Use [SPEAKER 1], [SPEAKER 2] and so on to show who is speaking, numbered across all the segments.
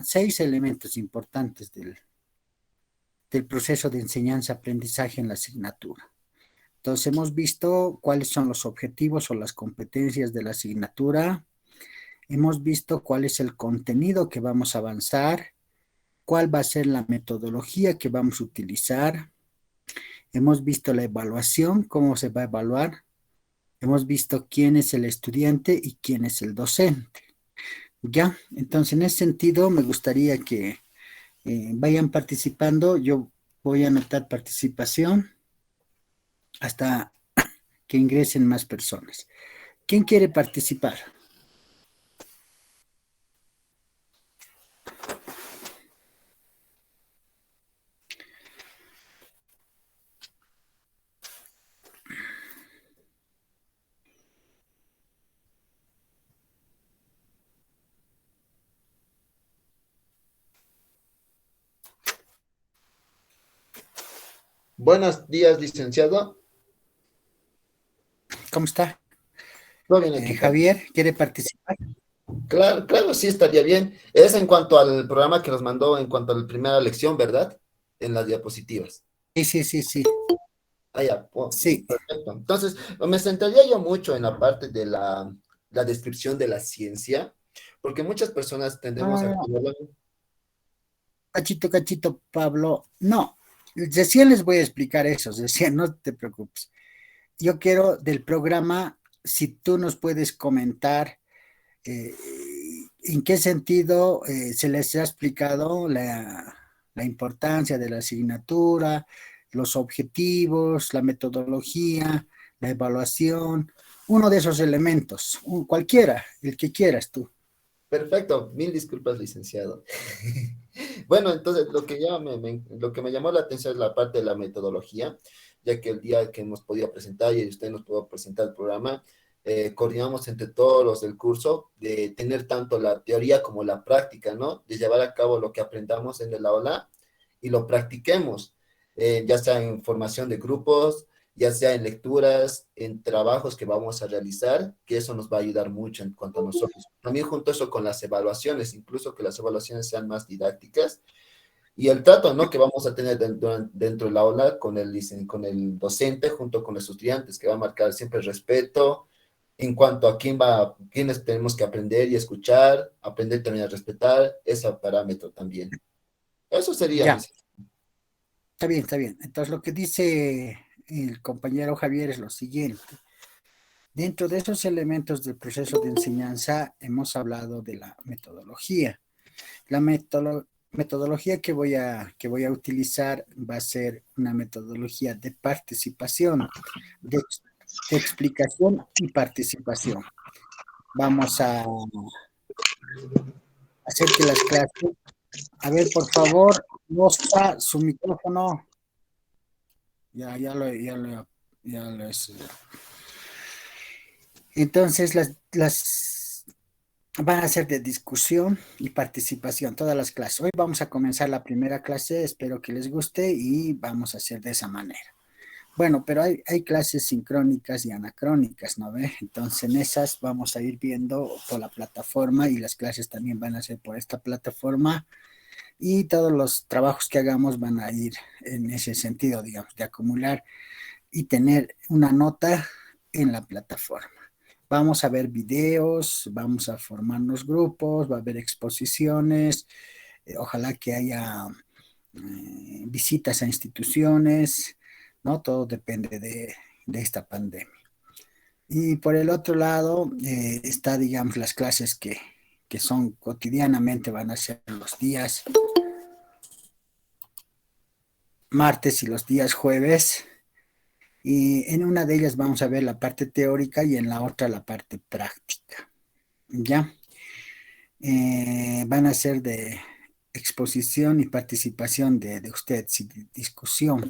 [SPEAKER 1] 6 elementos importantes del proceso de enseñanza-aprendizaje en la asignatura. Entonces, hemos visto cuáles son los objetivos o las competencias de la asignatura. Hemos visto cuál es el contenido que vamos a avanzar, cuál va a ser la metodología que vamos a utilizar. Hemos visto la evaluación, cómo se va a evaluar. Hemos visto quién es el estudiante y quién es el docente. Ya, entonces en ese sentido me gustaría que vayan participando. Yo voy a anotar participación hasta que ingresen más personas. ¿Quién quiere participar?
[SPEAKER 2] Buenos días, licenciado.
[SPEAKER 1] ¿Cómo está?
[SPEAKER 2] Todo bien aquí, Carlos.
[SPEAKER 1] Javier, ¿quiere participar?
[SPEAKER 2] Claro, claro, sí estaría bien. Es en cuanto al programa que nos mandó, en cuanto a la primera lección, ¿verdad? En las diapositivas.
[SPEAKER 1] Sí, sí, sí, sí.
[SPEAKER 2] Ah, ya,
[SPEAKER 1] Sí.
[SPEAKER 2] perfecto. Entonces, me centraría yo mucho en la parte de la descripción de la ciencia, porque muchas personas tendemos a...
[SPEAKER 1] No, cachito, cachito, Pablo. No, recién les voy a explicar eso, recién, no te preocupes. Yo quiero del programa, si tú nos puedes comentar eh, en qué sentido se les ha explicado la importancia de la asignatura, los objetivos, la metodología, la evaluación, uno de esos elementos, cualquiera, el que quieras tú.
[SPEAKER 2] Perfecto, mil disculpas, licenciado. Bueno, entonces lo que me llamó la atención es la parte de la metodología, ya que el día que hemos podido presentar y usted nos pudo presentar el programa, coordinamos entre todos los del curso de tener tanto la teoría como la práctica, ¿no? De llevar a cabo lo que aprendamos en el aula y lo practiquemos, ya sea en formación de grupos, ya sea en lecturas, en trabajos que vamos a realizar, que eso nos va a ayudar mucho en cuanto a nosotros. También junto a eso con las evaluaciones, incluso que las evaluaciones sean más didácticas. Y el trato, ¿no? Que vamos a tener dentro del aula con el docente junto con los estudiantes, que va a marcar siempre el respeto en cuanto a quiénes tenemos que aprender y escuchar, aprender también a respetar ese parámetro también. Eso sería,
[SPEAKER 1] Ya,
[SPEAKER 2] licenciado.
[SPEAKER 1] está bien, está bien. Entonces lo que dice el compañero Javier es lo siguiente. Dentro de esos elementos del proceso de enseñanza hemos hablado de la metodología. La metodología que voy a utilizar va a ser una metodología de participación, de, de explicación y participación. Vamos a hacer que las clases, a ver, por favor, Rosa, su micrófono, ya lo es. Entonces, las van a ser de discusión y participación, todas las clases. Hoy vamos a comenzar la primera clase, espero que les guste y vamos a hacer de esa manera. Bueno, pero hay clases sincrónicas y anacrónicas, ¿no ve? Entonces en esas vamos a ir viendo por la plataforma y las clases también van a ser por esta plataforma y todos los trabajos que hagamos van a ir en ese sentido, digamos, de acumular y tener una nota en la plataforma. Vamos a ver videos, vamos a formarnos grupos, va a haber exposiciones, ojalá que haya visitas a instituciones, ¿no? Todo depende de esta pandemia. Y por el otro lado está, digamos, las clases que son cotidianamente, van a ser los días martes y los días jueves. Y en una de ellas vamos a ver la parte teórica y en la otra la parte práctica. ¿Ya? Van a ser de exposición y participación de ustedes y de discusión.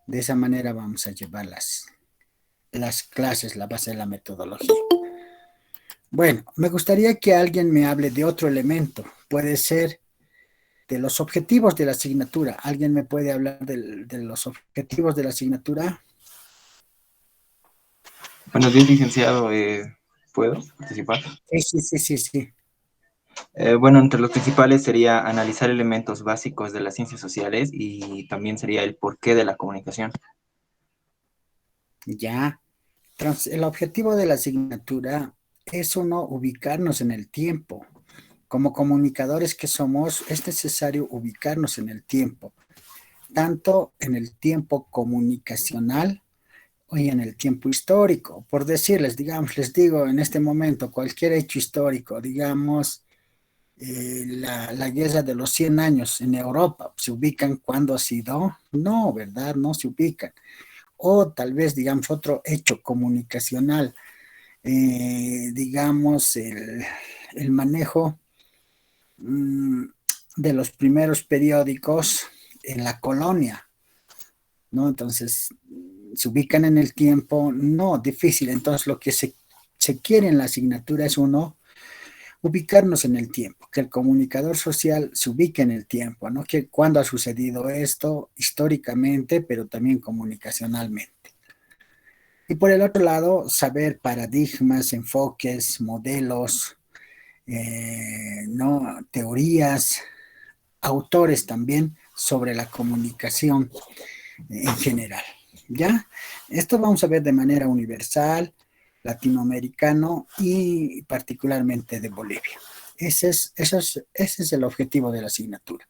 [SPEAKER 1] De esa manera vamos a llevar las clases, la base de la metodología. Bueno, me gustaría que alguien me hable de otro elemento. Puede ser de los objetivos de la asignatura. ¿Alguien me puede hablar de los objetivos de la asignatura?
[SPEAKER 3] Buenos días, licenciado. ¿Puedo participar?
[SPEAKER 1] Sí, sí, sí, sí, sí.
[SPEAKER 3] Bueno, entre los principales sería analizar elementos básicos de las ciencias sociales y también sería el porqué de la comunicación.
[SPEAKER 1] Ya. El objetivo de la asignatura es uno ubicarnos en el tiempo. Como comunicadores que somos, es necesario ubicarnos en el tiempo, tanto en el tiempo comunicacional y en el tiempo histórico. Por decirles, digamos, les digo en este momento cualquier hecho histórico, digamos, la guerra de los 100 años en Europa, ¿se ubican cuándo ha sido? No, ¿verdad? No se ubican. O tal vez, digamos, otro hecho comunicacional, digamos, el manejo mm, de los primeros periódicos en la colonia, ¿no? Entonces, se ubican en el tiempo, no, difícil. Entonces, lo que se quiere en la asignatura es uno, ubicarnos en el tiempo, que el comunicador social se ubique en el tiempo, ¿no? Que cuándo ha sucedido esto históricamente, pero también comunicacionalmente. Y por el otro lado, saber paradigmas, enfoques, modelos, ¿no? Teorías, autores también sobre la comunicación en general. ¿Ya? Esto vamos a ver de manera universal, latinoamericano y particularmente de Bolivia. Ese es el objetivo de la asignatura.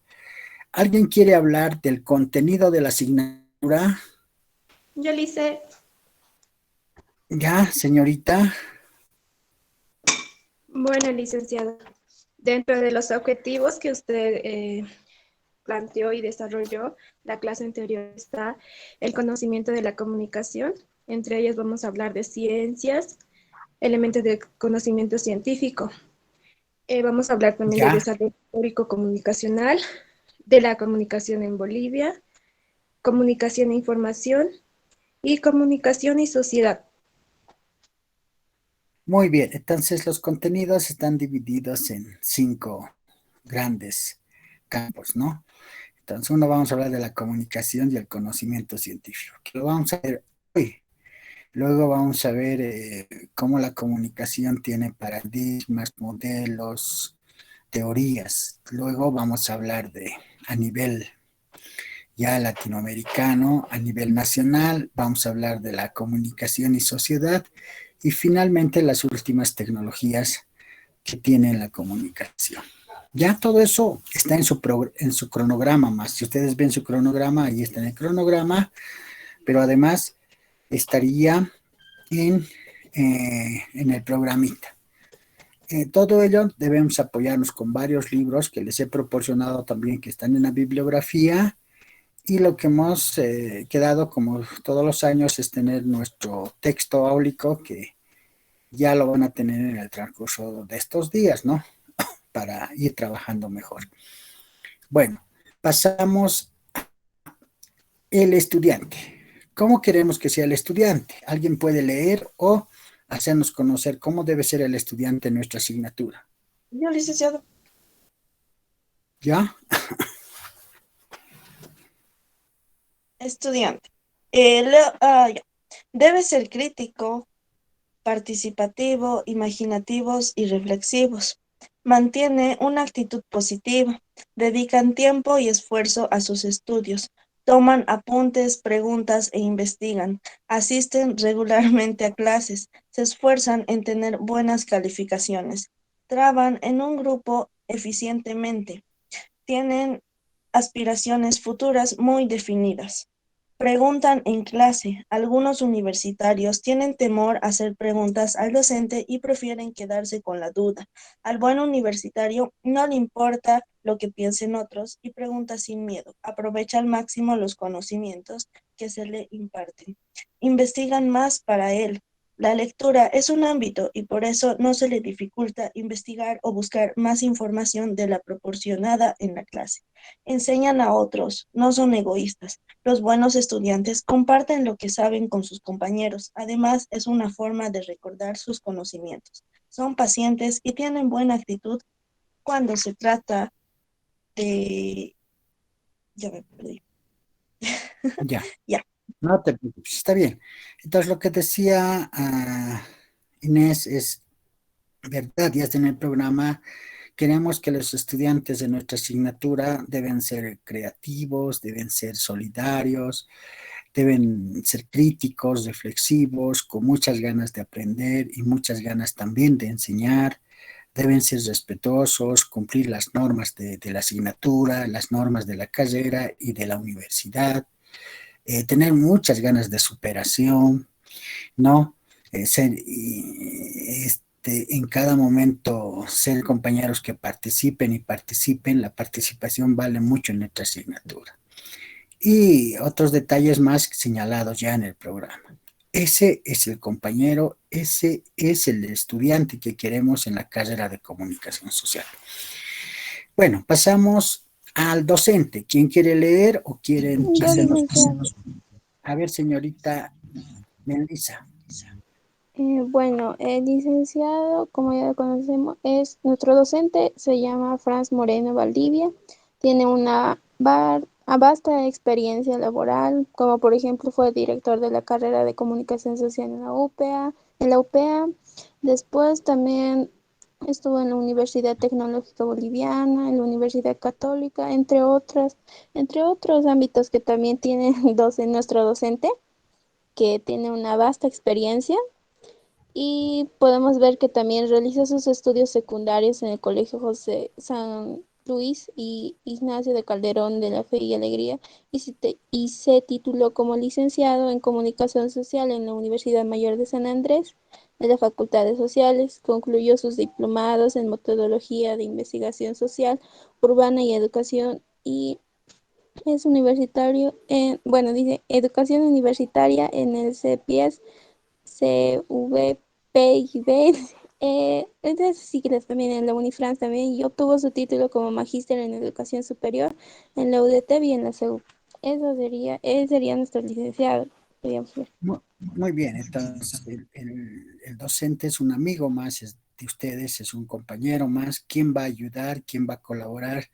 [SPEAKER 1] ¿Alguien quiere hablar del contenido de la asignatura?
[SPEAKER 4] Yo le hice,
[SPEAKER 1] Ya, señorita.
[SPEAKER 4] bueno, licenciado, dentro de los objetivos que usted planteó y desarrolló, la clase anterior está el conocimiento de la comunicación. Entre ellas vamos a hablar de ciencias, elementos de conocimiento científico. Vamos a hablar también de
[SPEAKER 1] Ya,
[SPEAKER 4] desarrollo histórico comunicacional, de la comunicación en Bolivia, comunicación e información y comunicación y sociedad.
[SPEAKER 1] muy bien. Entonces los contenidos están divididos en 5 grandes campos, ¿no? Entonces, uno vamos a hablar de la comunicación y el conocimiento científico, que lo vamos a ver hoy. Luego vamos a ver cómo la comunicación tiene paradigmas, modelos, teorías. Luego vamos a hablar de a nivel ya latinoamericano, a nivel nacional, vamos a hablar de la comunicación y sociedad y finalmente las últimas tecnologías que tiene la comunicación. Ya todo eso está en su cronograma más. Si ustedes ven su cronograma, ahí está en el cronograma, pero además estaría en el programita. Todo ello debemos apoyarnos con varios libros que les he proporcionado también que están en la bibliografía y lo que hemos quedado como todos los años es tener nuestro texto áulico que ya lo van a tener en el transcurso de estos días, ¿no? Para ir trabajando mejor. Bueno, pasamos el estudiante. ¿Cómo queremos que sea el estudiante? ¿Alguien puede leer o hacernos conocer cómo debe ser el estudiante en nuestra asignatura?
[SPEAKER 4] Yo, licenciado.
[SPEAKER 1] ¿Ya?
[SPEAKER 5] Estudiante. Ya. Debe ser crítico, participativo, imaginativos y reflexivos. Mantiene una actitud positiva. Dedican tiempo y esfuerzo a sus estudios. Toman apuntes, preguntas e investigan. Asisten regularmente a clases. Se esfuerzan en tener buenas calificaciones. Trabajan en un grupo eficientemente. Tienen aspiraciones futuras muy definidas. Preguntan en clase. Algunos universitarios tienen temor a hacer preguntas al docente y prefieren quedarse con la duda. Al buen universitario no le importa lo que piensen otros y pregunta sin miedo. Aprovecha al máximo los conocimientos que se le imparten. Investigan más para él. La lectura es un ámbito y por eso no se le dificulta investigar o buscar más información de la proporcionada en la clase. Enseñan a otros, no son egoístas. Los buenos estudiantes comparten lo que saben con sus compañeros. Además, es una forma de recordar sus conocimientos. Son pacientes y tienen buena actitud cuando se trata de... Ya me perdí.
[SPEAKER 1] Ya.
[SPEAKER 5] Ya.
[SPEAKER 1] No te preocupes, está bien. Entonces, lo que decía Inés es verdad, ya está en el programa queremos que los estudiantes de nuestra asignatura deben ser creativos, deben ser solidarios, deben ser críticos, reflexivos, con muchas ganas de aprender y muchas ganas también de enseñar. Deben ser respetuosos, cumplir las normas de la asignatura, las normas de la carrera y de la universidad, tener muchas ganas de superación, ¿no? En cada momento ser compañeros que participen y participen, la participación vale mucho en nuestra asignatura. Y otros detalles más señalados ya en el programa. Ese es el compañero, ese es el estudiante que queremos en la carrera de comunicación social. Bueno, pasamos al docente. ¿Quién quiere leer o quieren
[SPEAKER 4] Yo,
[SPEAKER 1] hacernos?
[SPEAKER 4] licenciado.
[SPEAKER 1] A ver, señorita Melissa.
[SPEAKER 4] Bueno, el licenciado, como ya lo conocemos, es nuestro docente, se llama Franz Moreno Valdivia. Tiene una vasta experiencia laboral, como por ejemplo fue director de la carrera de comunicación social en la UPA. Después también estuvo en la Universidad Tecnológica Boliviana, en la Universidad Católica, entre otros ámbitos que también tiene nuestro docente, que tiene una vasta experiencia. Y podemos ver que también realizó sus estudios secundarios en el Colegio José San Luis y Ignacio de Calderón de la Fe y Alegría y se tituló como licenciado en Comunicación Social en la Universidad Mayor de San Andrés de la Facultad de Sociales. Concluyó sus diplomados en Metodología de Investigación Social, Urbana y Educación y es universitario bueno, dice Educación Universitaria en el CPS CVPIB, esas siglas también en la Unifrance también, y obtuvo su título como magíster en educación superior en la UDETEB y en la CEU. Él sería nuestro licenciado, podríamos ver.
[SPEAKER 1] Muy bien, entonces el docente es un amigo más de ustedes, es un compañero más, ¿quién va a ayudar, quién va a colaborar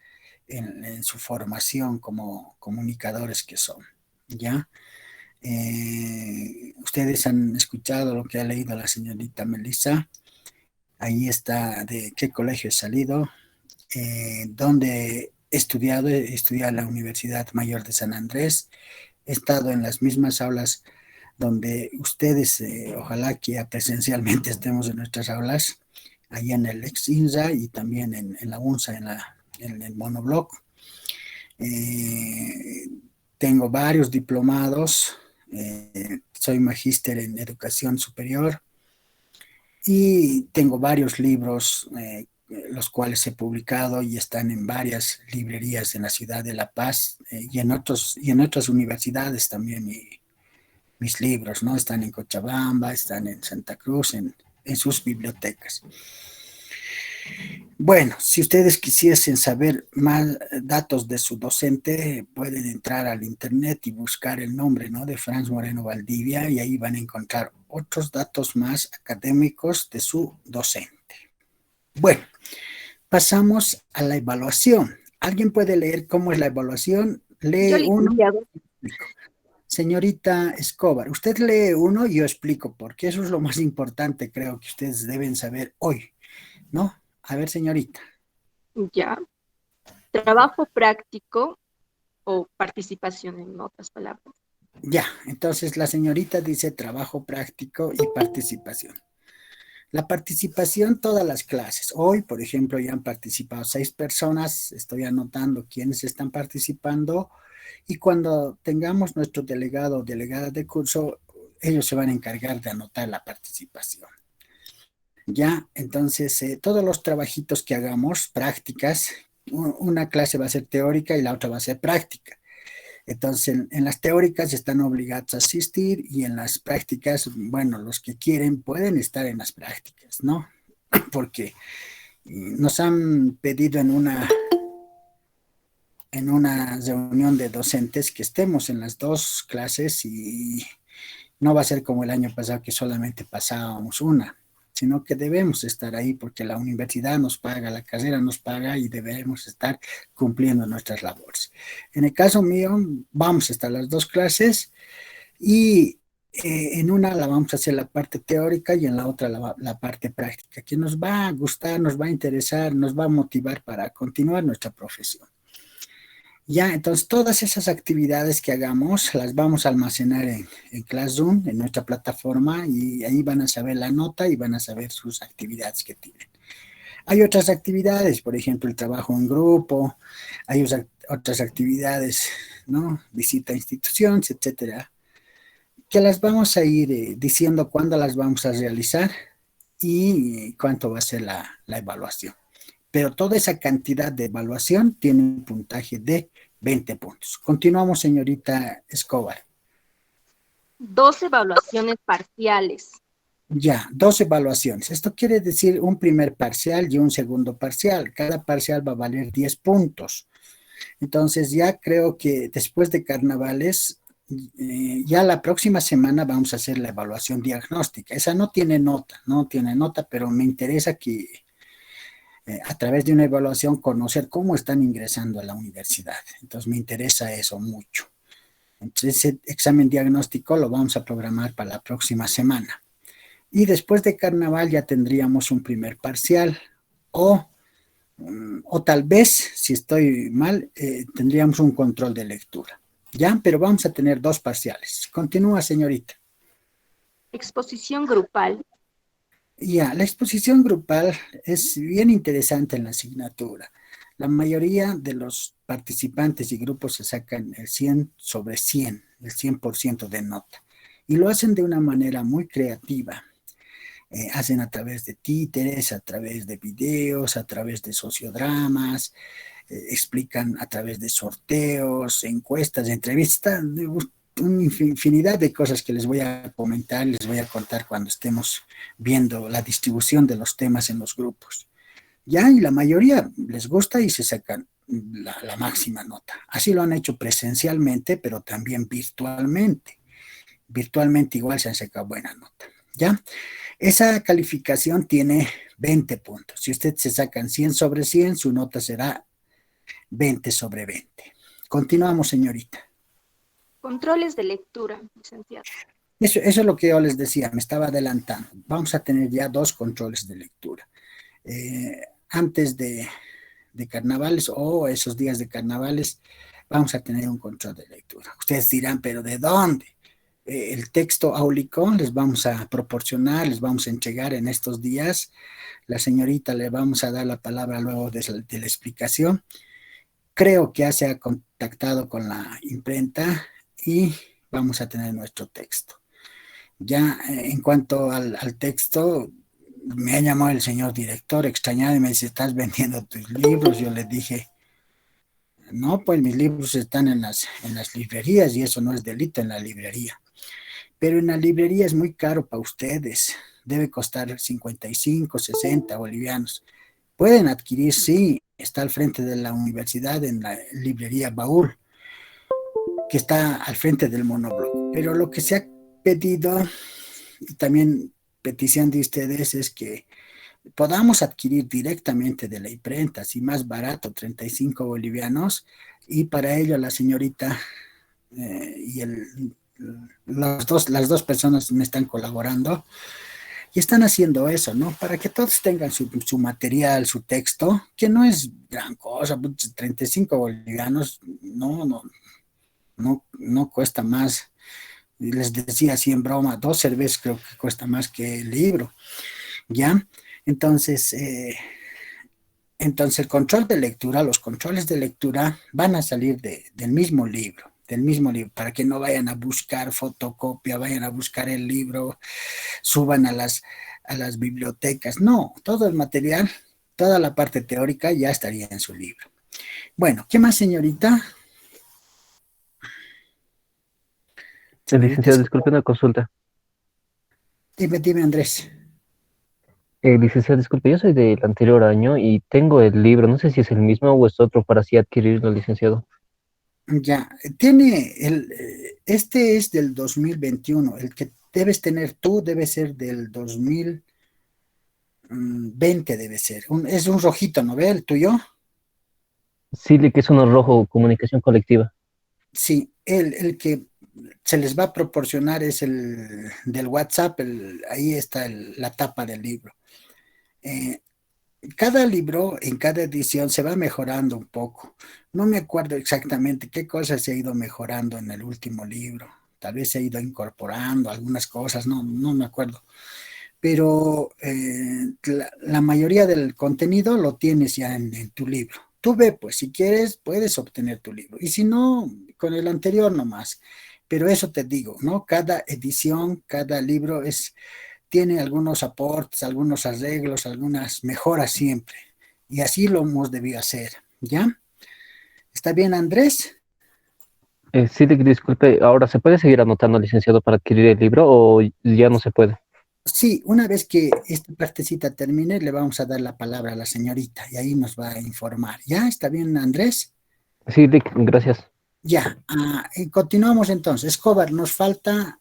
[SPEAKER 1] en su formación como comunicadores que son? ¿Ya? Ustedes han escuchado lo que ha leído la señorita Melissa. Ahí está de qué colegio he salido, dónde he estudiado en la Universidad Mayor de San Andrés, he estado en las mismas aulas donde ustedes, ojalá que presencialmente estemos en nuestras aulas, allá en el ex INSA y también en la UNSA, en el monobloc. Eh, Tengo varios diplomados, soy magíster en educación superior y tengo varios libros, los cuales he publicado y están en varias librerías en la ciudad de La Paz y en otras universidades también. Mis libros, ¿no? Están en Cochabamba, están en Santa Cruz, en sus bibliotecas. Bueno, si ustedes quisiesen saber más datos de su docente, pueden entrar al internet y buscar el nombre, ¿no? De Franz Moreno Valdivia y ahí van a encontrar otros datos más académicos de su docente. Bueno, pasamos a la evaluación. ¿Alguien puede leer cómo es la evaluación?
[SPEAKER 6] Yo,
[SPEAKER 1] Lee uno.
[SPEAKER 6] licenciado.
[SPEAKER 1] Señorita Escobar, usted lee uno y yo explico, porque eso es lo más importante, creo que ustedes deben saber hoy, ¿no? A ver, señorita.
[SPEAKER 6] Ya. Trabajo práctico o participación, en otras palabras.
[SPEAKER 1] Ya, entonces la señorita dice trabajo práctico y participación. La participación, todas las clases. Hoy, por ejemplo, ya han participado 6 personas, estoy anotando quiénes están participando. Y cuando tengamos nuestro delegado o delegada de curso, ellos se van a encargar de anotar la participación. Ya, entonces, todos los trabajitos que hagamos, prácticas, una clase va a ser teórica y la otra va a ser práctica. Entonces, en las teóricas están obligados a asistir y en las prácticas, bueno, los que quieren pueden estar en las prácticas, ¿no? Porque nos han pedido en una reunión de docentes que estemos en las 2 clases y no va a ser como el año pasado que solamente pasábamos una, sino que debemos estar ahí porque la universidad nos paga, la carrera nos paga y debemos estar cumpliendo nuestras labores. En el caso mío, vamos a estar las 2 clases y En una la vamos a hacer la parte teórica y en la otra la parte práctica, que nos va a gustar, nos va a interesar, nos va a motivar para continuar nuestra profesión. Ya, entonces todas esas actividades que hagamos las vamos a almacenar en Classroom, en nuestra plataforma, y ahí van a saber la nota y van a saber sus actividades que tienen. Hay otras actividades, por ejemplo, el trabajo en grupo, hay otras actividades, ¿no? Visita a instituciones, etcétera, que las vamos a ir diciendo cuándo las vamos a realizar y cuánto va a ser la evaluación. Pero toda esa cantidad de evaluación tiene un puntaje de 20 puntos. Continuamos, señorita Escobar.
[SPEAKER 6] 2 evaluaciones parciales.
[SPEAKER 1] Ya, 2 evaluaciones. Esto quiere decir un primer parcial y un segundo parcial. Cada parcial va a valer 10 puntos. Entonces ya creo que después de carnavales, ya la próxima semana vamos a hacer la evaluación diagnóstica. Esa no tiene nota, pero me interesa que a través de una evaluación conocer cómo están ingresando a la universidad. Entonces me interesa eso mucho. Entonces ese examen diagnóstico lo vamos a programar para la próxima semana. Y después de carnaval ya tendríamos un primer parcial o tal vez, si estoy mal, tendríamos un control de lectura. ¿Ya? Pero vamos a tener 2 parciales. Continúa, señorita.
[SPEAKER 6] Exposición grupal.
[SPEAKER 1] Ya, la exposición grupal es bien interesante en la asignatura. La mayoría de los participantes y grupos se sacan el 100 sobre 100, el 100% de nota. Y lo hacen de una manera muy creativa. Hacen a través de títeres, a través de videos, a través de sociodramas, explican a través de sorteos, encuestas, entrevistas, una infinidad de cosas que les voy a comentar, les voy a contar cuando estemos viendo la distribución de los temas en los grupos. Ya, y la mayoría les gusta y se sacan la máxima nota. Así lo han hecho presencialmente, pero también virtualmente. Virtualmente igual se han sacado buena nota. ¿Ya? Esa calificación tiene 20 puntos. Si usted se sacan 100 sobre 100, su nota será 20 sobre 20. Continuamos, señorita.
[SPEAKER 6] Controles de lectura, licenciado.
[SPEAKER 1] Eso es lo que yo les decía, me estaba adelantando. Vamos a tener ya 2 controles de lectura. Antes de carnavales o esos días de carnavales, vamos a tener un control de lectura. Ustedes dirán, ¿pero de dónde? El texto áulico les vamos a proporcionar, les vamos a entregar en estos días. La señorita le vamos a dar la palabra luego de la explicación. Creo que ya se ha contactado con la imprenta y vamos a tener nuestro texto. Ya en cuanto al texto, me ha llamado el señor director extrañado y me dice, ¿estás vendiendo tus libros? Yo le dije, no, pues mis libros están en las librerías y eso no es delito en la librería. Pero en la librería es muy caro para ustedes. Debe costar 55, 60 bolivianos. Pueden adquirir, sí, está al frente de la universidad en la librería Baúl, que está al frente del monobloc. Pero lo que se ha pedido, y también petición de ustedes, es que podamos adquirir directamente de la imprenta, así más barato, 35 bolivianos, y para ello la señorita y las dos personas me están colaborando y están haciendo eso, ¿no? Para que todos tengan su material, su texto, que no es gran cosa, 35 bolivianos, no cuesta más. Les decía así en broma, 2 cervezas creo que cuesta más que el libro, ¿ya? Entonces el control de lectura, los controles de lectura van a salir del mismo libro, para que no vayan a buscar fotocopia, vayan a buscar el libro, suban a las bibliotecas. No, todo el material, toda la parte teórica ya estaría en su libro. Bueno, ¿qué más, señorita?
[SPEAKER 7] Licenciado, disculpe una consulta.
[SPEAKER 1] Dime, Andrés.
[SPEAKER 7] Licenciado, disculpe, yo soy del anterior año y tengo el libro, no sé si es el mismo o es otro para así adquirirlo, licenciado.
[SPEAKER 1] Ya, este es del 2021, el que debes tener tú debe ser del 2020, debe ser. Es un rojito, ¿no ve? ¿El tuyo?
[SPEAKER 7] Sí, que es uno rojo, comunicación colectiva.
[SPEAKER 1] Sí, el que se les va a proporcionar es el del WhatsApp, ahí está la tapa del libro. Cada libro, en cada edición, se va mejorando un poco. No me acuerdo exactamente qué cosas se ha ido mejorando en el último libro. Tal vez se ha ido incorporando algunas cosas, no me acuerdo. Pero la mayoría del contenido lo tienes ya en tu libro. Tú ve, pues, si quieres, puedes obtener tu libro. Y si no, con el anterior nomás. Pero eso te digo, ¿no? Cada edición, cada libro tiene algunos aportes, algunos arreglos, algunas mejoras siempre. Y así lo hemos debido hacer, ¿ya? ¿Está bien, Andrés?
[SPEAKER 7] Sí, disculpe, ahora ¿se puede seguir anotando, licenciado, para adquirir el libro o ya no se puede?
[SPEAKER 1] Sí, una vez que esta partecita termine, le vamos a dar la palabra a la señorita y ahí nos va a informar. ¿Ya? ¿Está bien, Andrés?
[SPEAKER 7] Sí, gracias.
[SPEAKER 1] Ya. Y continuamos entonces. Escobar, nos falta,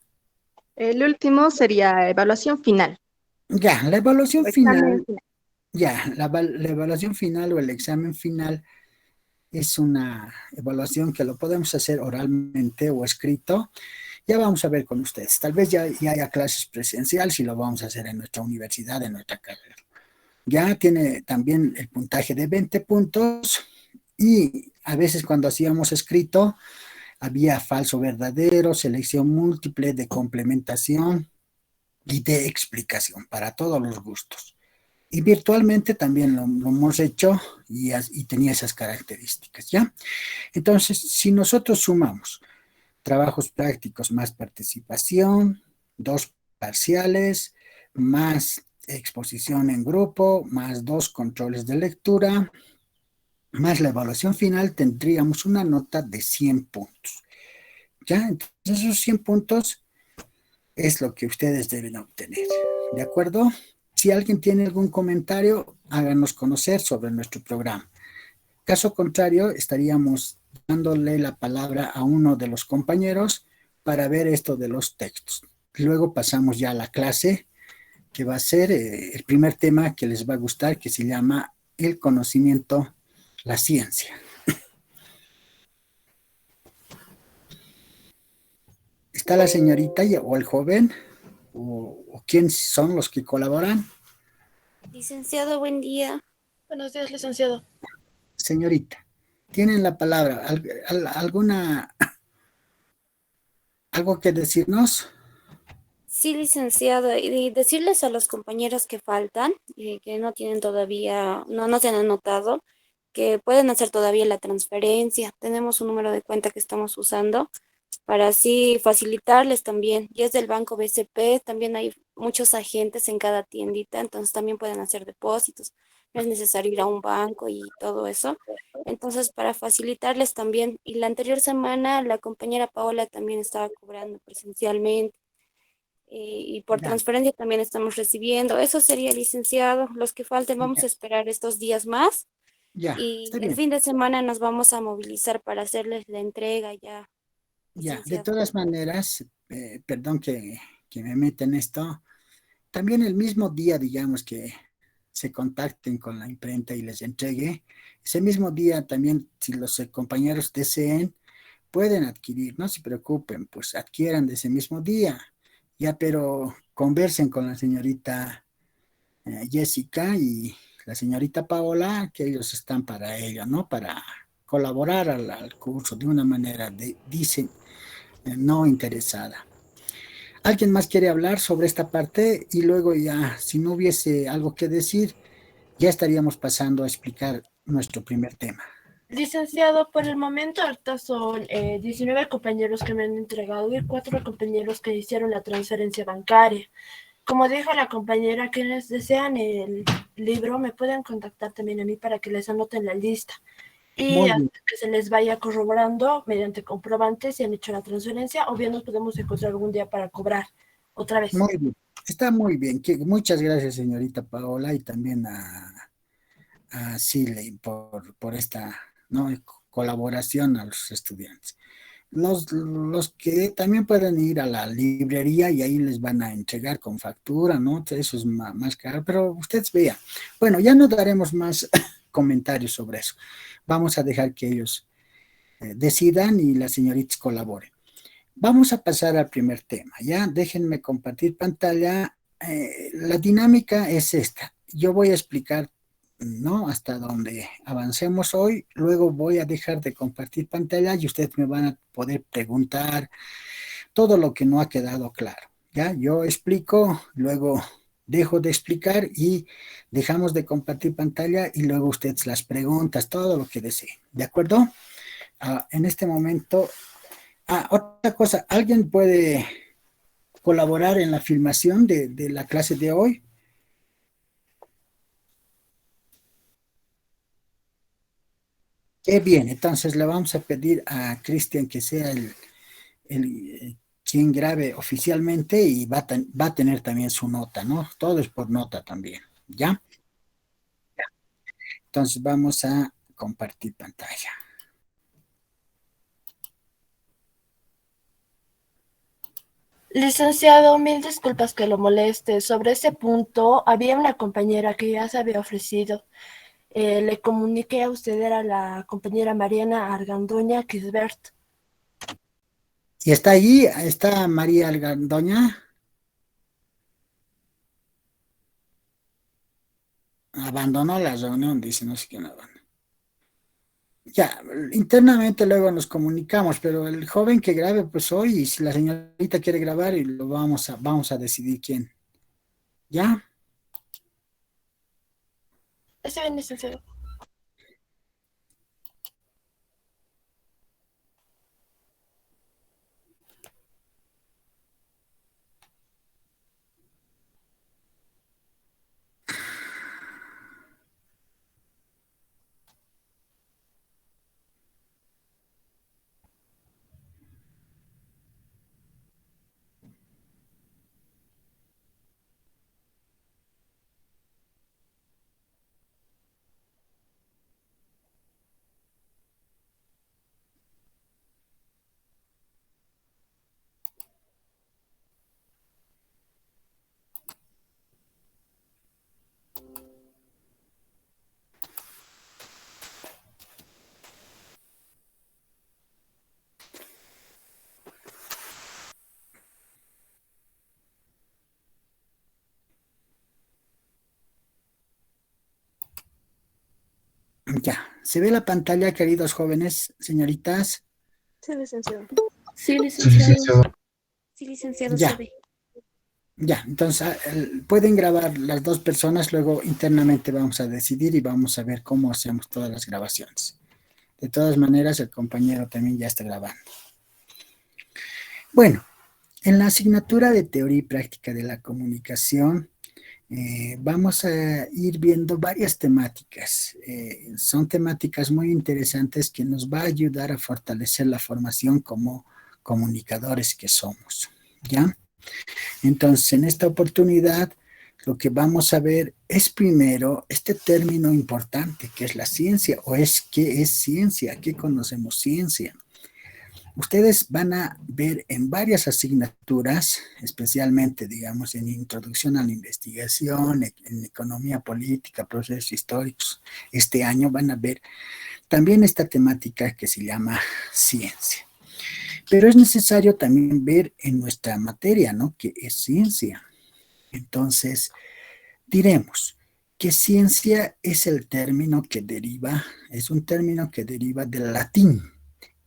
[SPEAKER 6] El último sería evaluación final.
[SPEAKER 1] ya, la evaluación
[SPEAKER 6] O examen
[SPEAKER 1] final.
[SPEAKER 6] final.
[SPEAKER 1] Ya, la evaluación final o el examen final es una evaluación que lo podemos hacer oralmente o escrito. Ya vamos a ver con ustedes. Tal vez ya haya clases presenciales y lo vamos a hacer en nuestra universidad, en nuestra carrera. Ya tiene también el puntaje de 20 puntos y a veces cuando hacíamos escrito había falso verdadero, selección múltiple, de complementación y de explicación para todos los gustos. Y virtualmente también lo hemos hecho y tenía esas características, ¿ya? Entonces, si nosotros sumamos trabajos prácticos más participación, 2 parciales, más exposición en grupo, más 2 controles de lectura, más la evaluación final, tendríamos una nota de 100 puntos. ¿Ya? Entonces, esos 100 puntos es lo que ustedes deben obtener. ¿De acuerdo? Si alguien tiene algún comentario, háganos conocer sobre nuestro programa. Caso contrario, estaríamos dándole la palabra a uno de los compañeros para ver esto de los textos. Luego pasamos ya a la clase, que va a ser el primer tema que les va a gustar, que se llama el conocimiento, la ciencia. ¿Está la señorita o el joven? ¿O quiénes son los que colaboran?
[SPEAKER 8] Licenciado, buen día.
[SPEAKER 5] Buenos días, licenciado.
[SPEAKER 1] Señorita, tienen la palabra. ¿Algo que decirnos?
[SPEAKER 8] Sí, licenciado, y decirles a los compañeros que faltan, que no tienen todavía, no se han anotado, que pueden hacer todavía la transferencia. Tenemos un número de cuenta que estamos usando para así facilitarles también. Y es del Banco BCP, también hay muchos agentes en cada tiendita, entonces también pueden hacer depósitos. No es necesario ir a un banco y todo eso. Entonces, para facilitarles también, y la anterior semana la compañera Paola también estaba cobrando presencialmente. Y por
[SPEAKER 1] Ya,
[SPEAKER 8] transferencia también estamos recibiendo. Eso sería, licenciado. Los que falten, vamos
[SPEAKER 1] ya,
[SPEAKER 8] a esperar estos días más
[SPEAKER 1] ya,
[SPEAKER 8] y
[SPEAKER 1] está
[SPEAKER 8] el
[SPEAKER 1] bien.
[SPEAKER 8] fin de semana nos vamos a movilizar para hacerles la entrega ya,
[SPEAKER 1] Ya, de
[SPEAKER 8] licenciado.
[SPEAKER 1] todas maneras, perdón que me meta en esto, también el mismo día, digamos, que se contacten con la imprenta y les entregue, ese mismo día también, si los compañeros deseen, pueden adquirir, no se preocupen, pues adquieran de ese mismo día, ya, pero conversen con la señorita Jessica y la señorita Paola, que ellos están para ello, ¿no? Para colaborar al curso de una manera, dicen, no interesada. ¿Alguien más quiere hablar sobre esta parte? Y luego ya, si no hubiese algo que decir, ya estaríamos pasando a explicar nuestro primer tema.
[SPEAKER 5] Licenciado, por el momento ahorita son 19 compañeros que me han entregado y 4 compañeros que hicieron la transferencia bancaria. Como dijo la compañera, quienes desean el libro me pueden contactar también a mí para que les anoten la lista. Y
[SPEAKER 1] Muy bien,
[SPEAKER 5] hasta que se les vaya corroborando mediante comprobantes si han hecho la transferencia o bien nos podemos encontrar algún día para cobrar otra vez.
[SPEAKER 1] muy bien. Está muy bien. Muchas gracias, señorita Paola, y también a Siley por esta, ¿no?, colaboración a los estudiantes. Los que también pueden ir a la librería y ahí les van a entregar con factura, ¿no? Eso es más caro, pero ustedes vean. Bueno, ya no daremos más comentarios sobre eso. Vamos a dejar que ellos decidan y las señoritas colaboren. Vamos a pasar al primer tema, ¿ya? Déjenme compartir pantalla. La dinámica es esta. Yo voy a explicar, ¿no? Hasta donde avancemos hoy. Luego voy a dejar de compartir pantalla y ustedes me van a poder preguntar todo lo que no ha quedado claro, ¿ya? Yo explico, luego dejo de explicar y dejamos de compartir pantalla y luego ustedes las preguntas, todo lo que deseen, ¿de acuerdo? En este momento, otra cosa, ¿alguien puede colaborar en la filmación de la clase de hoy? Qué bien, entonces le vamos a pedir a Cristian que sea quien grabe oficialmente y va a tener también su nota, ¿no? Todo es por nota también, ¿ya? Entonces vamos a compartir pantalla.
[SPEAKER 5] Licenciado, mil disculpas que lo moleste. Sobre ese punto, había una compañera que ya se había ofrecido. Le comuniqué a usted, era la compañera Mariana Argandoña Kisbert.
[SPEAKER 1] ¿Y está allí? ¿Está María Algandoña? Abandonó la reunión, dice, no sé quién abandonó. Ya, internamente luego nos comunicamos, pero el joven que grabe, pues hoy, y si la señorita quiere grabar, y lo vamos a decidir quién. ¿Ya?
[SPEAKER 5] Está bien, licenciado.
[SPEAKER 1] Ya. ¿Se ve la pantalla, queridos jóvenes, señoritas?
[SPEAKER 4] Sí, licenciado.
[SPEAKER 8] Sí,
[SPEAKER 3] Sí,
[SPEAKER 8] licenciado.
[SPEAKER 3] licenciado.
[SPEAKER 8] Sí, licenciado,
[SPEAKER 1] Ya.
[SPEAKER 8] se ve.
[SPEAKER 1] Ya, entonces pueden grabar las dos personas, luego internamente vamos a decidir y vamos a ver cómo hacemos todas las grabaciones. De todas maneras, el compañero también ya está grabando. Bueno, en la asignatura de Teoría y Práctica de la Comunicación, vamos a ir viendo varias temáticas. Son temáticas muy interesantes que nos va a ayudar a fortalecer la formación como comunicadores que somos, ¿ya? Entonces, en esta oportunidad, lo que vamos a ver es primero este término importante que es la ciencia, o qué es ciencia, qué conocemos ciencia. Ustedes van a ver en varias asignaturas, especialmente, digamos, en Introducción a la Investigación, en Economía Política, Procesos Históricos, este año van a ver también esta temática que se llama ciencia. Pero es necesario también ver en nuestra materia, ¿no? ¿Qué es ciencia? Entonces, diremos que ciencia es un término que deriva del latín.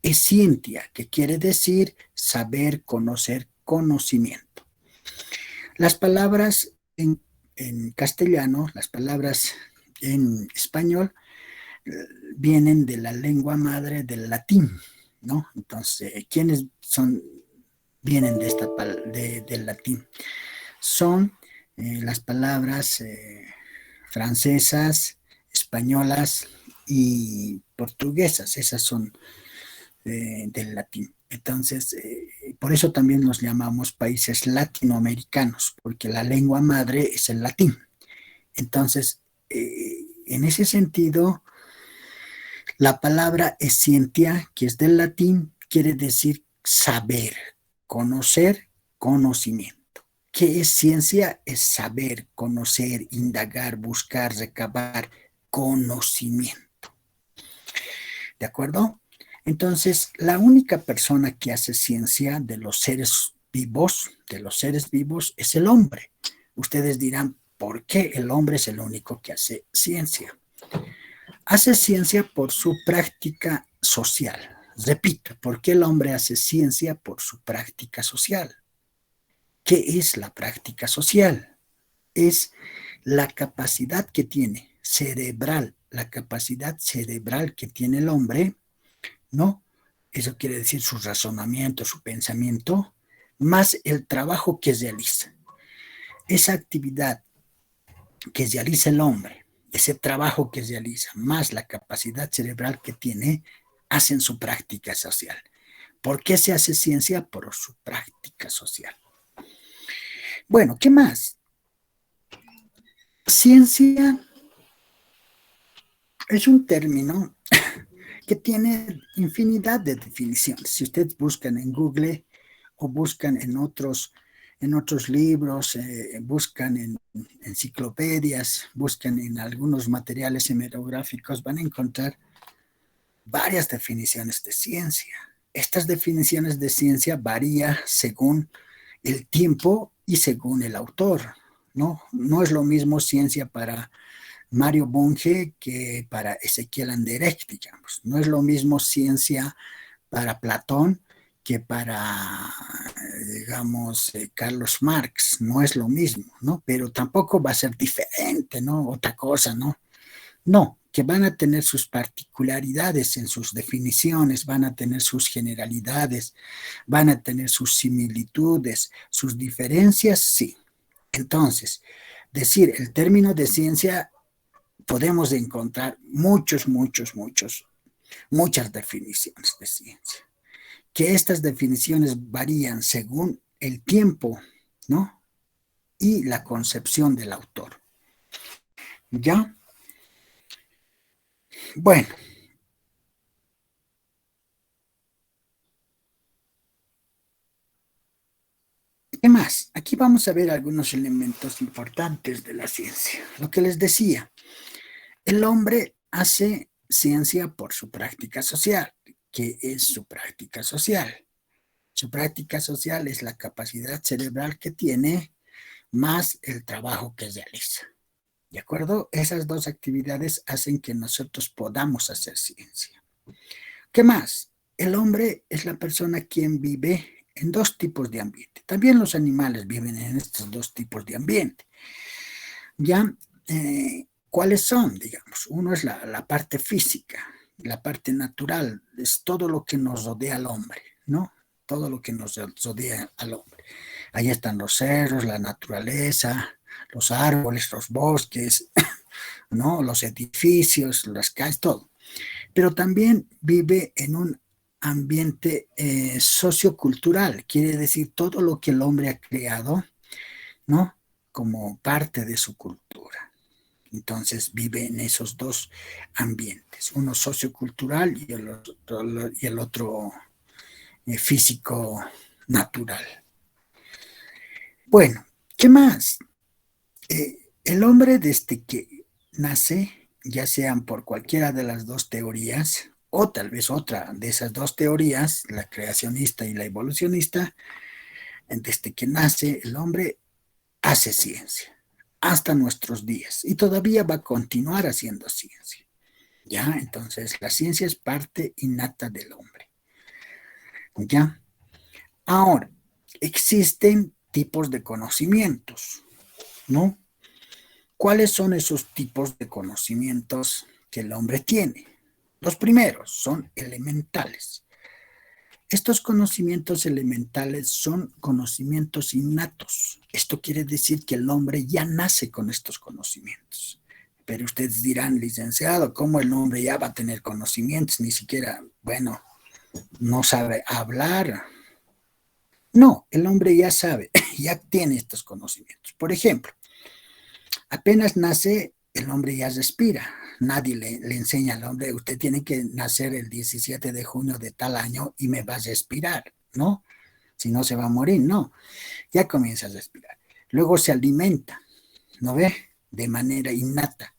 [SPEAKER 1] Escientia, que quiere decir saber, conocer, conocimiento. Las palabras en castellano, las palabras en español, vienen de la lengua madre del latín, ¿no? Entonces, ¿quiénes vienen del latín? Son las palabras francesas, españolas y portuguesas. Esas son del latín. Entonces, por eso también nos llamamos países latinoamericanos, porque la lengua madre es el latín. Entonces, en ese sentido, la palabra escientia, que es del latín, quiere decir saber, conocer, conocimiento. ¿Qué es ciencia? Es saber, conocer, indagar, buscar, recabar conocimiento. ¿De acuerdo? Entonces, la única persona que hace ciencia de los seres vivos, es el hombre. Ustedes dirán, ¿por qué el hombre es el único que hace ciencia? Hace ciencia por su práctica social. Repito, ¿por qué el hombre hace ciencia? Por su práctica social. ¿Qué es la práctica social? Es la capacidad que tiene cerebral, la capacidad cerebral que tiene el hombre, ¿no? Eso quiere decir su razonamiento, su pensamiento, más el trabajo que realiza. Esa actividad que realiza el hombre, ese trabajo que realiza, más la capacidad cerebral que tiene, hacen su práctica social. ¿Por qué se hace ciencia? Por su práctica social. Bueno, ¿qué más? Ciencia es un término que tiene infinidad de definiciones. Si ustedes buscan en Google o buscan en otros libros, buscan en enciclopedias, buscan en algunos materiales hemerográficos, van a encontrar varias definiciones de ciencia. Estas definiciones de ciencia varían según el tiempo y según el autor, ¿no? No es lo mismo ciencia para Mario Bunge que para Ezequiel Anderegg, digamos. No es lo mismo ciencia para Platón que para, digamos, Carlos Marx. No es lo mismo, ¿no? Pero tampoco va a ser diferente, ¿no? Otra cosa, ¿no? No, que van a tener sus particularidades en sus definiciones, van a tener sus generalidades, van a tener sus similitudes, sus diferencias, sí. Entonces, decir el término de ciencia, podemos encontrar muchas definiciones de ciencia. Que estas definiciones varían según el tiempo, ¿no? Y la concepción del autor. ¿Ya? Bueno. ¿Qué más? Aquí vamos a ver algunos elementos importantes de la ciencia. Lo que les decía, el hombre hace ciencia por su práctica social. ¿Qué es su práctica social? Su práctica social es la capacidad cerebral que tiene más el trabajo que realiza. ¿De acuerdo? Esas dos actividades hacen que nosotros podamos hacer ciencia. ¿Qué más? El hombre es la persona quien vive en dos tipos de ambiente. También los animales viven en estos dos tipos de ambiente. ¿Ya? ¿Cuáles son? Digamos, uno es la parte física, la parte natural, es todo lo que nos rodea al hombre, ¿no? Todo lo que nos rodea al hombre. Ahí están los cerros, la naturaleza, los árboles, los bosques, ¿no? Los edificios, las calles, todo. Pero también vive en un ambiente sociocultural, quiere decir todo lo que el hombre ha creado, ¿no? Como parte de su cultura. Entonces vive en esos dos ambientes, uno sociocultural y el otro físico natural. Bueno, ¿qué más? El hombre desde que nace, ya sean por cualquiera de las dos teorías, o tal vez otra de esas dos teorías, la creacionista y la evolucionista, desde que nace el hombre hace ciencia hasta nuestros días y todavía va a continuar haciendo ciencia. ¿Ya? Entonces la ciencia es parte innata del hombre. ¿Ya? Ahora, existen tipos de conocimientos, ¿no? ¿Cuáles son esos tipos de conocimientos que el hombre tiene? Los primeros son elementales. Estos conocimientos elementales son conocimientos innatos. Esto quiere decir que el hombre ya nace con estos conocimientos. Pero ustedes dirán, licenciado, ¿cómo el hombre ya va a tener conocimientos? Ni siquiera, bueno, no sabe hablar. No, el hombre ya sabe, ya tiene estos conocimientos. Por ejemplo, apenas nace, el hombre ya respira. Nadie le enseña al hombre, usted tiene que nacer el 17 de junio de tal año y me va a respirar, ¿no? Si no se va a morir, no. Ya comienza a respirar. Luego se alimenta, ¿no ve? De manera innata,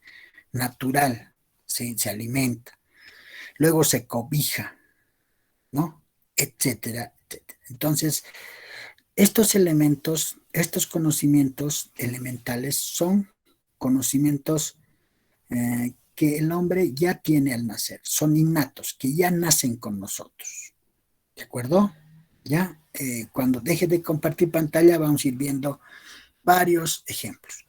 [SPEAKER 1] natural, se alimenta. Luego se cobija, ¿no? Etcétera, etcétera. Entonces, estos elementos, estos conocimientos elementales son conocimientos que el hombre ya tiene al nacer, son innatos, que ya nacen con nosotros. ¿De acuerdo? Ya, cuando deje de compartir pantalla vamos a ir viendo varios ejemplos.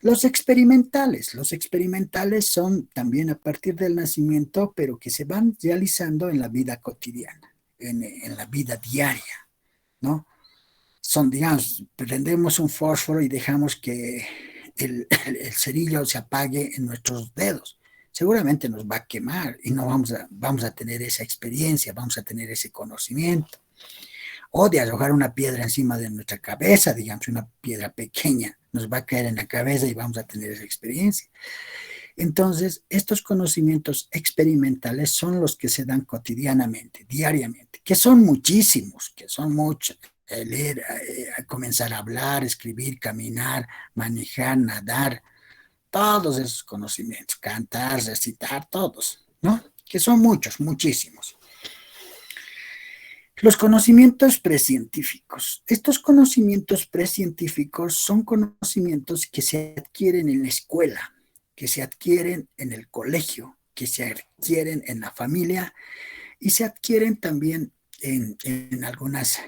[SPEAKER 1] Los experimentales son también a partir del nacimiento, pero que se van realizando en la vida cotidiana, en la vida diaria, ¿no? Son, digamos, prendemos un fósforo y dejamos que el cerillo se apague en nuestros dedos. Seguramente nos va a quemar y no vamos a tener esa experiencia, vamos a tener ese conocimiento. O de arrojar una piedra encima de nuestra cabeza, digamos, una piedra pequeña, nos va a caer en la cabeza y vamos a tener esa experiencia. Entonces, estos conocimientos experimentales son los que se dan cotidianamente, diariamente, que son muchísimos, que son muchos. Leer, comenzar a hablar, escribir, caminar, manejar, nadar, todos esos conocimientos, cantar, recitar, todos, ¿no? Que son muchos, muchísimos. Los conocimientos precientíficos. Estos conocimientos precientíficos son conocimientos que se adquieren en la escuela, que se adquieren en el colegio, que se adquieren en la familia y se adquieren también en algunas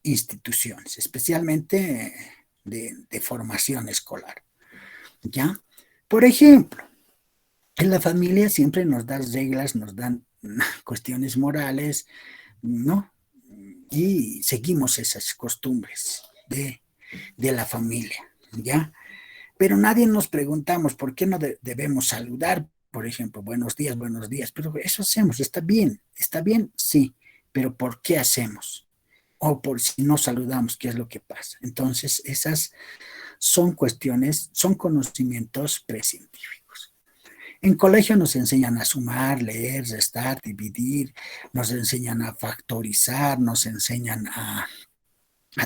[SPEAKER 1] instituciones, especialmente de formación escolar. ¿Ya? Por ejemplo, en la familia siempre nos dan reglas, nos dan cuestiones morales, ¿no? Y seguimos esas costumbres de la familia, ¿ya? Pero nadie nos preguntamos por qué no debemos saludar, por ejemplo, buenos días, pero eso hacemos, está bien, sí, pero ¿por qué hacemos? O por si no saludamos, ¿qué es lo que pasa? Entonces, esas son cuestiones, son conocimientos precientíficos. En colegio nos enseñan a sumar, leer, restar, dividir, nos enseñan a factorizar, nos enseñan a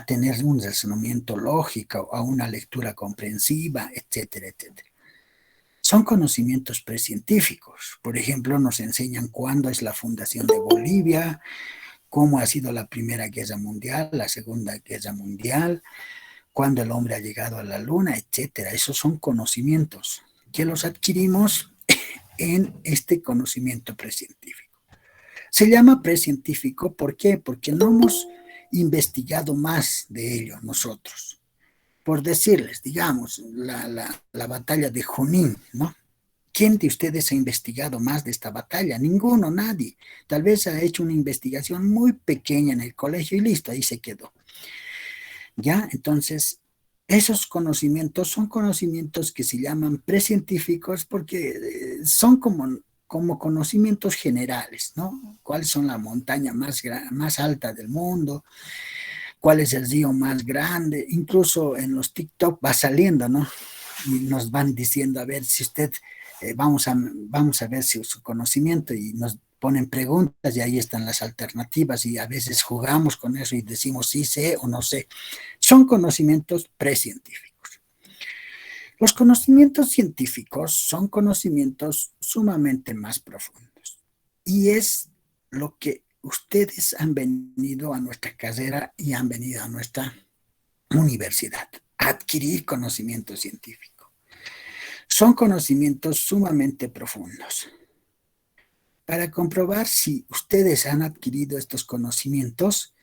[SPEAKER 1] tener un razonamiento lógico, a una lectura comprensiva, etcétera, etcétera. Son conocimientos precientíficos. Por ejemplo, nos enseñan cuándo es la fundación de Bolivia, cómo ha sido la Primera Guerra Mundial, la Segunda Guerra Mundial, cuándo el hombre ha llegado a la Luna, etcétera. Esos son conocimientos que los adquirimos en este conocimiento precientífico. Se llama precientífico, ¿por qué? Porque no hemos investigado más de ello nosotros. Por decirles, digamos, la batalla de Junín, ¿no? ¿Quién de ustedes ha investigado más de esta batalla? Ninguno, nadie. Tal vez ha hecho una investigación muy pequeña en el colegio y listo, ahí se quedó. ¿Ya? Entonces, esos conocimientos son conocimientos que se llaman precientíficos porque son como conocimientos generales, ¿no? ¿Cuáles son la montaña más alta del mundo? ¿Cuál es el río más grande? Incluso en los TikTok va saliendo, ¿no? Y nos van diciendo, a ver si usted, vamos a ver si su conocimiento, y nos ponen preguntas y ahí están las alternativas y a veces jugamos con eso y decimos sí sé o no sé. Son conocimientos precientíficos. Los conocimientos científicos son conocimientos sumamente más profundos y es lo que ustedes han venido a nuestra carrera y han venido a nuestra universidad a adquirir conocimiento científico. Son conocimientos sumamente profundos. Para comprobar si ustedes han adquirido estos conocimientos,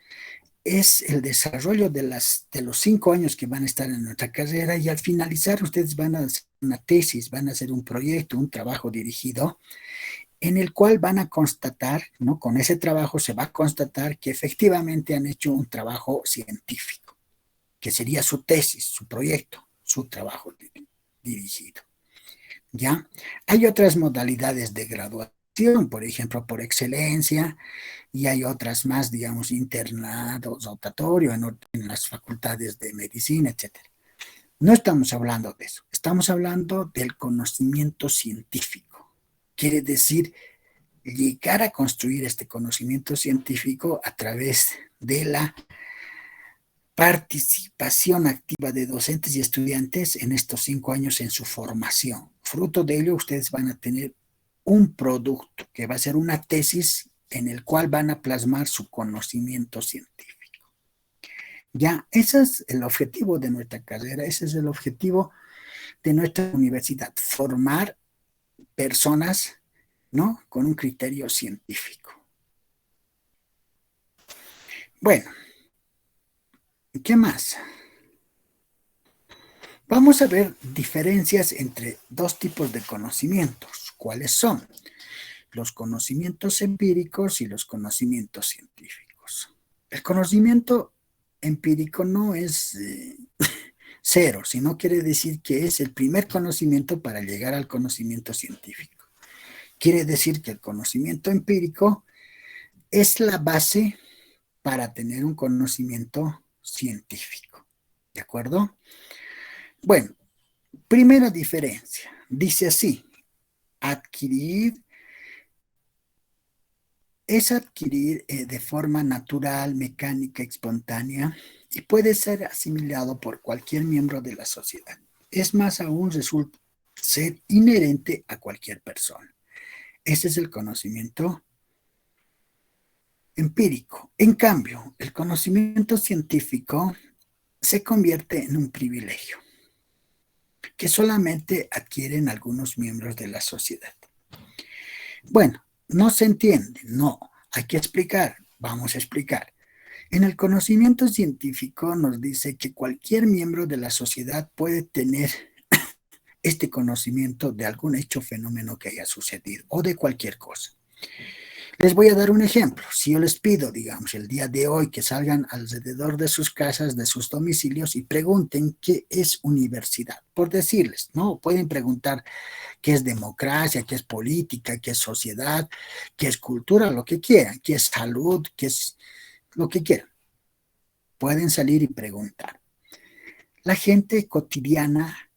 [SPEAKER 1] es el desarrollo de los 5 años que van a estar en nuestra carrera y al finalizar ustedes van a hacer una tesis, van a hacer un proyecto, un trabajo dirigido en el cual van a constatar, ¿no? Con ese trabajo se va a constatar que efectivamente han hecho un trabajo científico, que sería su tesis, su proyecto, su trabajo dirigido. ¿Ya? Hay otras modalidades de graduación, por ejemplo, por excelencia, y hay otras más, digamos, internado, rotatorio, en las facultades de medicina, etc. No estamos hablando de eso, estamos hablando del conocimiento científico. Quiere decir llegar a construir este conocimiento científico a través de la participación activa de docentes y estudiantes en estos 5 años en su formación. Fruto de ello, ustedes van a tener un producto que va a ser una tesis en el cual van a plasmar su conocimiento científico. Ya, ese es el objetivo de nuestra carrera, ese es el objetivo de nuestra universidad, formar personas, ¿no?, con un criterio científico. Bueno, ¿qué más? Vamos a ver diferencias entre dos tipos de conocimientos. ¿Cuáles son? Los conocimientos empíricos y los conocimientos científicos. El conocimiento empírico no es cero, sino quiere decir que es el primer conocimiento para llegar al conocimiento científico. Quiere decir que el conocimiento empírico es la base para tener un conocimiento científico. ¿De acuerdo? Bueno, primera diferencia. Dice así, adquirir de forma natural, mecánica, espontánea y puede ser asimilado por cualquier miembro de la sociedad. Es más aún, resulta ser inherente a cualquier persona. Ese es el conocimiento empírico. En cambio, el conocimiento científico se convierte en un privilegio que solamente adquieren algunos miembros de la sociedad. Bueno, no se entiende, no, hay que explicar, vamos a explicar. En el conocimiento científico nos dice que cualquier miembro de la sociedad puede tener este conocimiento de algún hecho o fenómeno que haya sucedido o de cualquier cosa. Les voy a dar un ejemplo. Si yo les pido, digamos, el día de hoy que salgan alrededor de sus casas, de sus domicilios y pregunten qué es universidad, por decirles, ¿no? Pueden preguntar qué es democracia, qué es política, qué es sociedad, qué es cultura, lo que quieran, qué es salud, qué es lo que quieran. Pueden salir y preguntar. La gente cotidiana,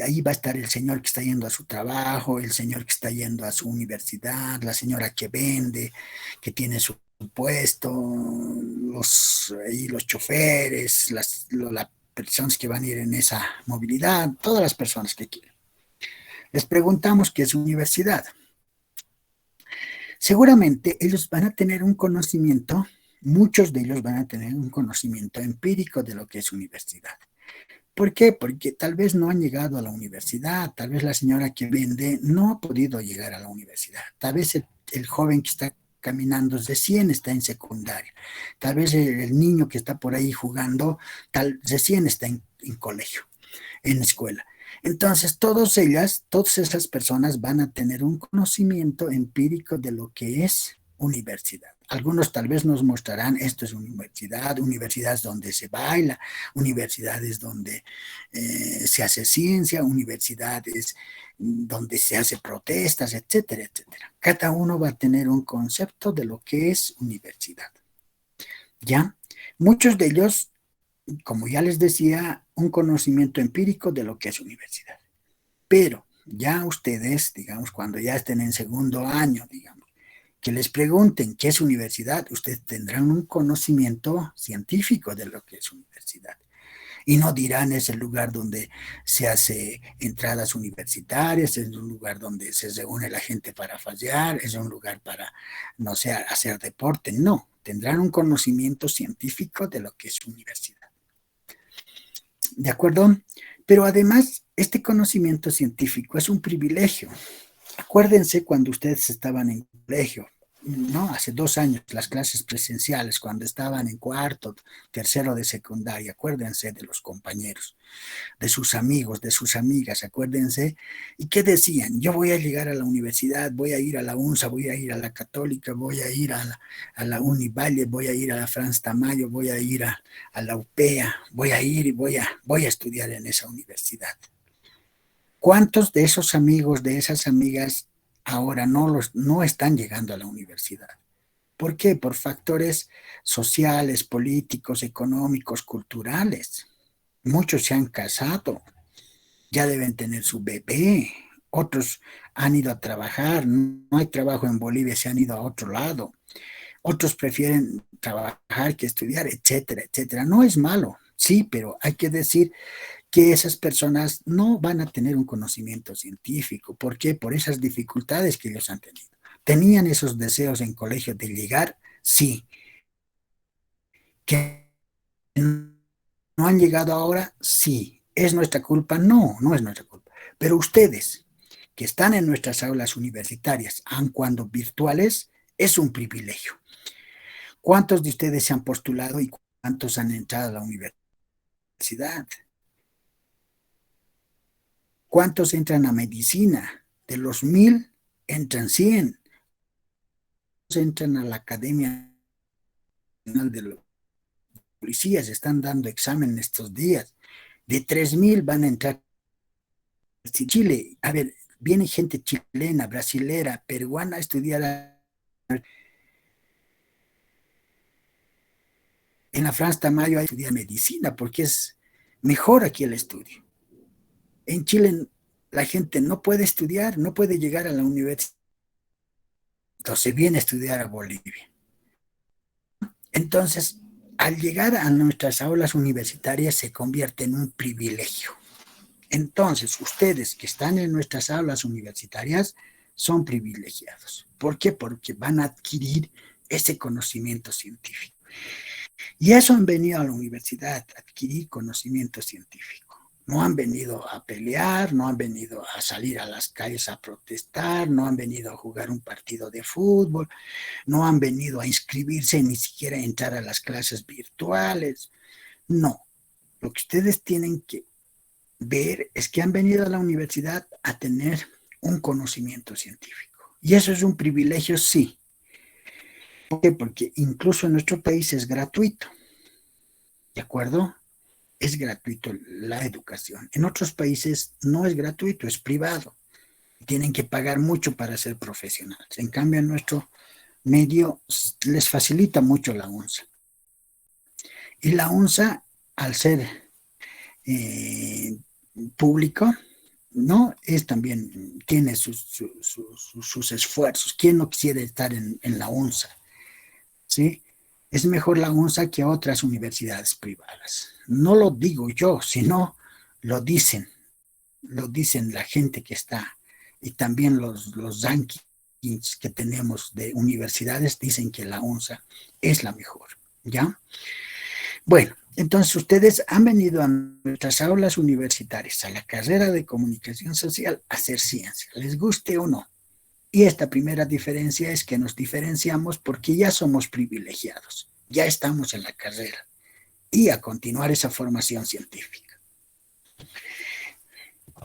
[SPEAKER 1] ahí va a estar el señor que está yendo a su trabajo, el señor que está yendo a su universidad, la señora que vende, que tiene su puesto, los choferes, las personas que van a ir en esa movilidad, todas las personas que quieren. Les preguntamos qué es universidad. Seguramente ellos van a tener un conocimiento, muchos de ellos van a tener un conocimiento empírico de lo que es universidad. ¿Por qué? Porque tal vez no han llegado a la universidad, tal vez la señora que vende no ha podido llegar a la universidad, tal vez el joven que está caminando recién está en secundaria, tal vez el niño que está por ahí jugando recién está en colegio, en escuela. Entonces, todas esas personas van a tener un conocimiento empírico de lo que es universidad. Algunos tal vez nos mostrarán, esto es universidades donde se baila, universidades donde se hace ciencia, universidades donde se hace protestas, etcétera, etcétera. Cada uno va a tener un concepto de lo que es universidad. ¿Ya? Muchos de ellos, como ya les decía, un conocimiento empírico de lo que es universidad. Pero ya ustedes, digamos, cuando ya estén en segundo año, digamos, que les pregunten qué es universidad, ustedes tendrán un conocimiento científico de lo que es universidad. Y no dirán es el lugar donde se hace entradas universitarias, es un lugar donde se reúne la gente para fallar, es un lugar para, no sé, hacer deporte. No, tendrán un conocimiento científico de lo que es universidad. ¿De acuerdo? Pero además, este conocimiento científico es un privilegio. Acuérdense cuando ustedes estaban en colegio, ¿no? Hace 2 años, las clases presenciales, cuando estaban en cuarto, tercero de secundaria, acuérdense de los compañeros, de sus amigos, de sus amigas, acuérdense. ¿Y qué decían? Yo voy a llegar a la universidad, voy a ir a la UNSA, voy a ir a la Católica, voy a ir a la Univalle, voy a ir a la Franz Tamayo, voy a ir a la UPEA, voy a ir y voy a estudiar en esa universidad. ¿Cuántos de esos amigos, de esas amigas, ahora no están llegando a la universidad? ¿Por qué? Por factores sociales, políticos, económicos, culturales. Muchos se han casado, ya deben tener su bebé, otros han ido a trabajar, no hay trabajo en Bolivia, se han ido a otro lado, otros prefieren trabajar que estudiar, etcétera, etcétera. No es malo, sí, pero hay que decir que esas personas no van a tener un conocimiento científico. ¿Por qué? Por esas dificultades que ellos han tenido. ¿Tenían esos deseos en colegio de llegar? Sí. ¿Que no han llegado ahora? Sí. ¿Es nuestra culpa? No, no es nuestra culpa. Pero ustedes, que están en nuestras aulas universitarias, aun cuando virtuales, es un privilegio. ¿Cuántos de ustedes se han postulado y cuántos han entrado a la universidad? ¿Cuántos entran a medicina? De los 1000, entran 100. Entran a la Academia Nacional de los Policías, están dando examen estos días. De 3000 van a entrar a Chile. A ver, viene gente chilena, brasilera, peruana a estudiar en la Franz Tamayo a estudiar medicina porque es mejor aquí el estudio. En Chile la gente no puede estudiar, no puede llegar a la universidad. Entonces viene a estudiar a Bolivia. Entonces, al llegar a nuestras aulas universitarias se convierte en un privilegio. Entonces, ustedes que están en nuestras aulas universitarias son privilegiados. ¿Por qué? Porque van a adquirir ese conocimiento científico. Y eso han venido a la universidad, a adquirir conocimiento científico. No han venido a pelear, no han venido a salir a las calles a protestar, no han venido a jugar un partido de fútbol, no han venido a inscribirse ni siquiera a entrar a las clases virtuales. No, lo que ustedes tienen que ver es que han venido a la universidad a tener un conocimiento científico. Y eso es un privilegio, sí. ¿Por qué? Porque incluso en nuestro país es gratuito. ¿De acuerdo? Es gratuito la educación. En otros países no es gratuito, es privado. Tienen que pagar mucho para ser profesionales. En cambio, en nuestro medio les facilita mucho la UNSA. Y la UNSA, al ser público, ¿no? Es también, tiene sus esfuerzos. ¿Quién no quisiera estar en la UNSA? ¿Sí? Es mejor la UNSA que otras universidades privadas. No lo digo yo, sino lo dicen la gente que está. Y también los rankings que tenemos de universidades dicen que la UNSA es la mejor. ¿Ya? Bueno, entonces ustedes han venido a nuestras aulas universitarias, a la carrera de comunicación social, a hacer ciencia, les guste o no. Y esta primera diferencia es que nos diferenciamos porque ya somos privilegiados, ya estamos en la carrera y a continuar esa formación científica.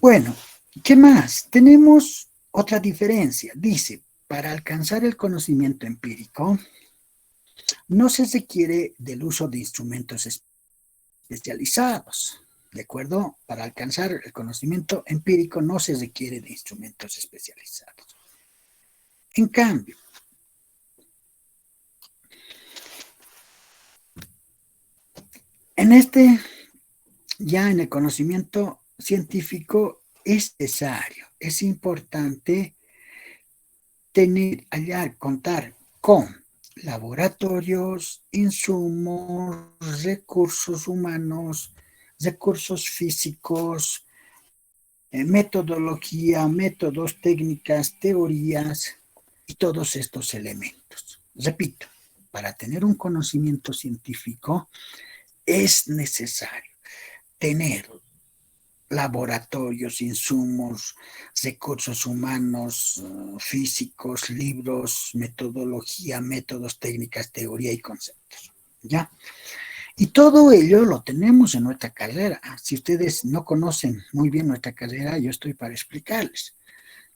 [SPEAKER 1] Bueno, ¿qué más? Tenemos otra diferencia. Dice, para alcanzar el conocimiento empírico, no se requiere del uso de instrumentos especializados, ¿de acuerdo? Para alcanzar el conocimiento empírico no se requiere de instrumentos especializados. En cambio, ya en el conocimiento científico es necesario, es importante contar con laboratorios, insumos, recursos humanos, recursos físicos, metodología, métodos, técnicas, teorías y todos estos elementos. Repito, para tener un conocimiento científico es necesario tener laboratorios, insumos, recursos humanos, físicos, libros, metodología, métodos, técnicas, teoría y conceptos. ¿Ya? Y todo ello lo tenemos en nuestra carrera. Si ustedes no conocen muy bien nuestra carrera, yo estoy para explicarles.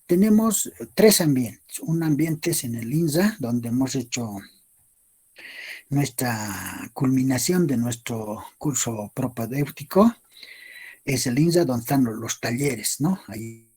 [SPEAKER 1] Tenemos 3 ambientes. Un ambiente es en el INSA, donde hemos hecho nuestra culminación de nuestro curso propedéutico. Es el INSA donde están los talleres, ¿no? Ahí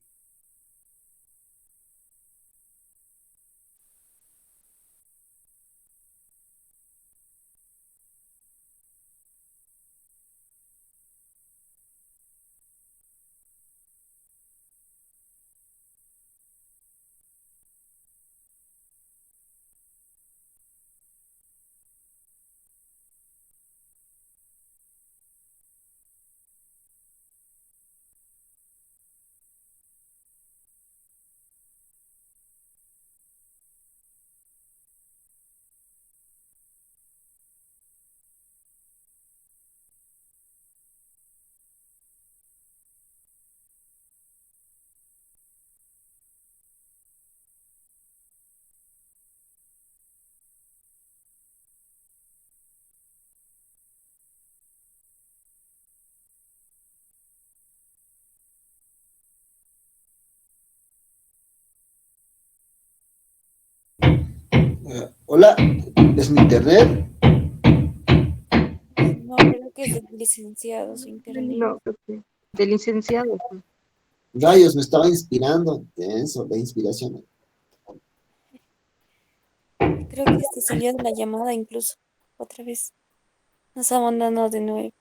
[SPEAKER 2] Hola, ¿es mi internet?
[SPEAKER 8] No, creo que es del licenciado su internet.
[SPEAKER 6] No, creo que de licenciado. Pues.
[SPEAKER 2] Rayos, me estaba inspirando. Tenso, la inspiración.
[SPEAKER 8] Creo que salió de la llamada incluso. Otra vez. Nos abandonó de nuevo.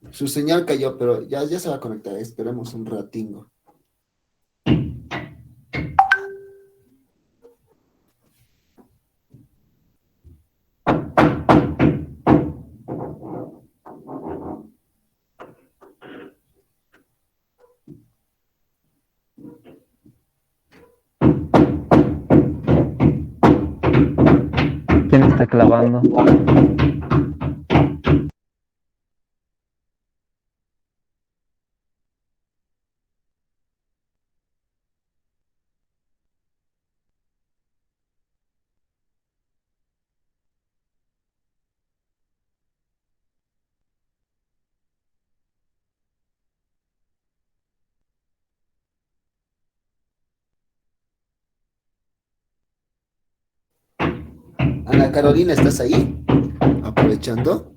[SPEAKER 2] Su señal cayó, pero ya se va a conectar. Esperemos un ratingo.
[SPEAKER 7] ¿Quién está clavando?
[SPEAKER 2] Ana Carolina, ¿estás ahí? Aprovechando.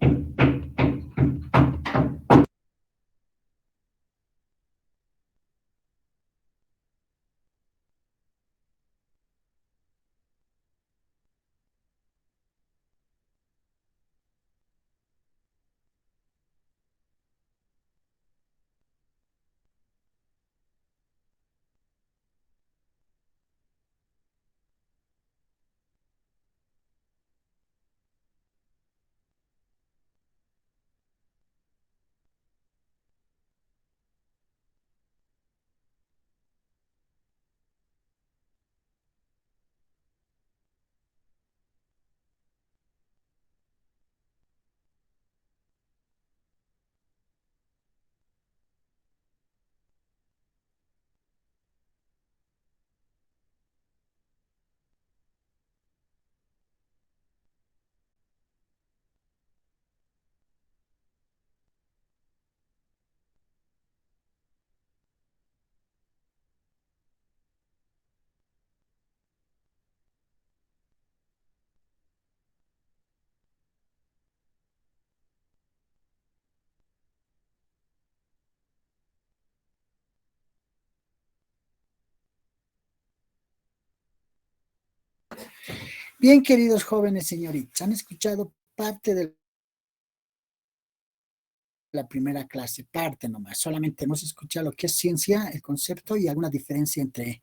[SPEAKER 1] Bien, queridos jóvenes señoritas, han escuchado parte de la primera clase, parte nomás. Solamente hemos escuchado lo que es ciencia, el concepto y alguna diferencia entre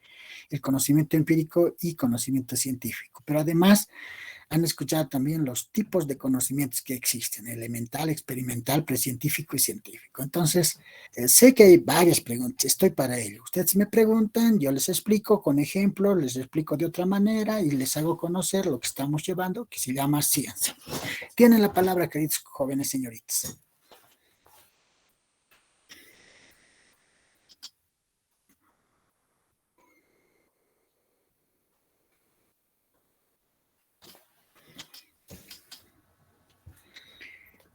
[SPEAKER 1] el conocimiento empírico y conocimiento científico. Pero además han escuchado también los tipos de conocimientos que existen: elemental, experimental, precientífico y científico. Entonces, sé que hay varias preguntas, estoy para ello. Ustedes me preguntan, yo les explico con ejemplos, les explico de otra manera y les hago conocer lo que estamos llevando, que se llama ciencia. Tienen la palabra, queridos jóvenes señoritas.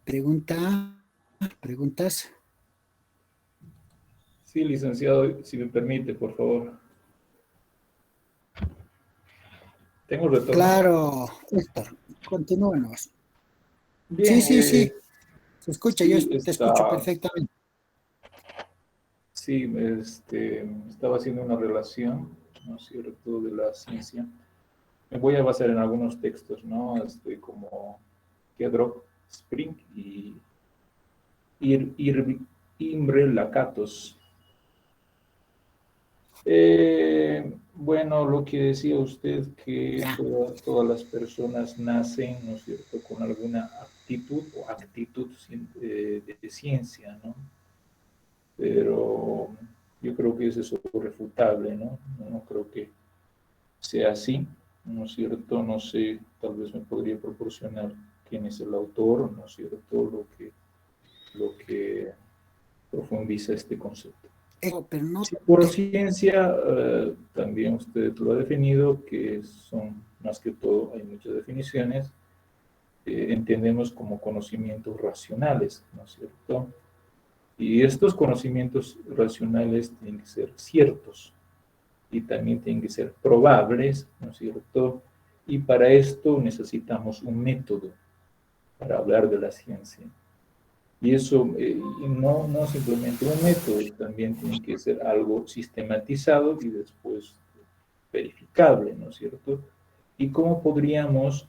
[SPEAKER 1] Preguntas.
[SPEAKER 9] Sí, licenciado, si me permite, por favor. ¿Tengo retorno?
[SPEAKER 1] Claro, Héctor, continúenos.
[SPEAKER 9] Bien,
[SPEAKER 1] Sí. Se escucha, yo
[SPEAKER 9] sí,
[SPEAKER 1] te escucho perfectamente.
[SPEAKER 9] Sí, estaba haciendo una relación, ¿no es cierto?, de la ciencia. Me voy a basar en algunos textos, ¿no? Como Kedrov, Spring y Imre Lakatos. Bueno, lo que decía usted, que todas las personas nacen, ¿no es cierto?, con alguna aptitud o actitud de ciencia, ¿no? Pero yo creo que eso es irrefutable, ¿no? No creo que sea así, ¿no es cierto? No sé, tal vez me podría proporcionar quién es el autor, ¿no es cierto?, lo que profundiza este concepto.
[SPEAKER 1] Pero no
[SPEAKER 9] Sí, por ciencia, también usted lo ha definido, que son más que todo, hay muchas definiciones, entendemos como conocimientos racionales, ¿no es cierto? Y estos conocimientos racionales tienen que ser ciertos y también tienen que ser probables, ¿no es cierto? Y para esto necesitamos un método para hablar de la ciencia. Y eso no simplemente un método, también tiene que ser algo sistematizado y después verificable, ¿no es cierto? ¿Y cómo podríamos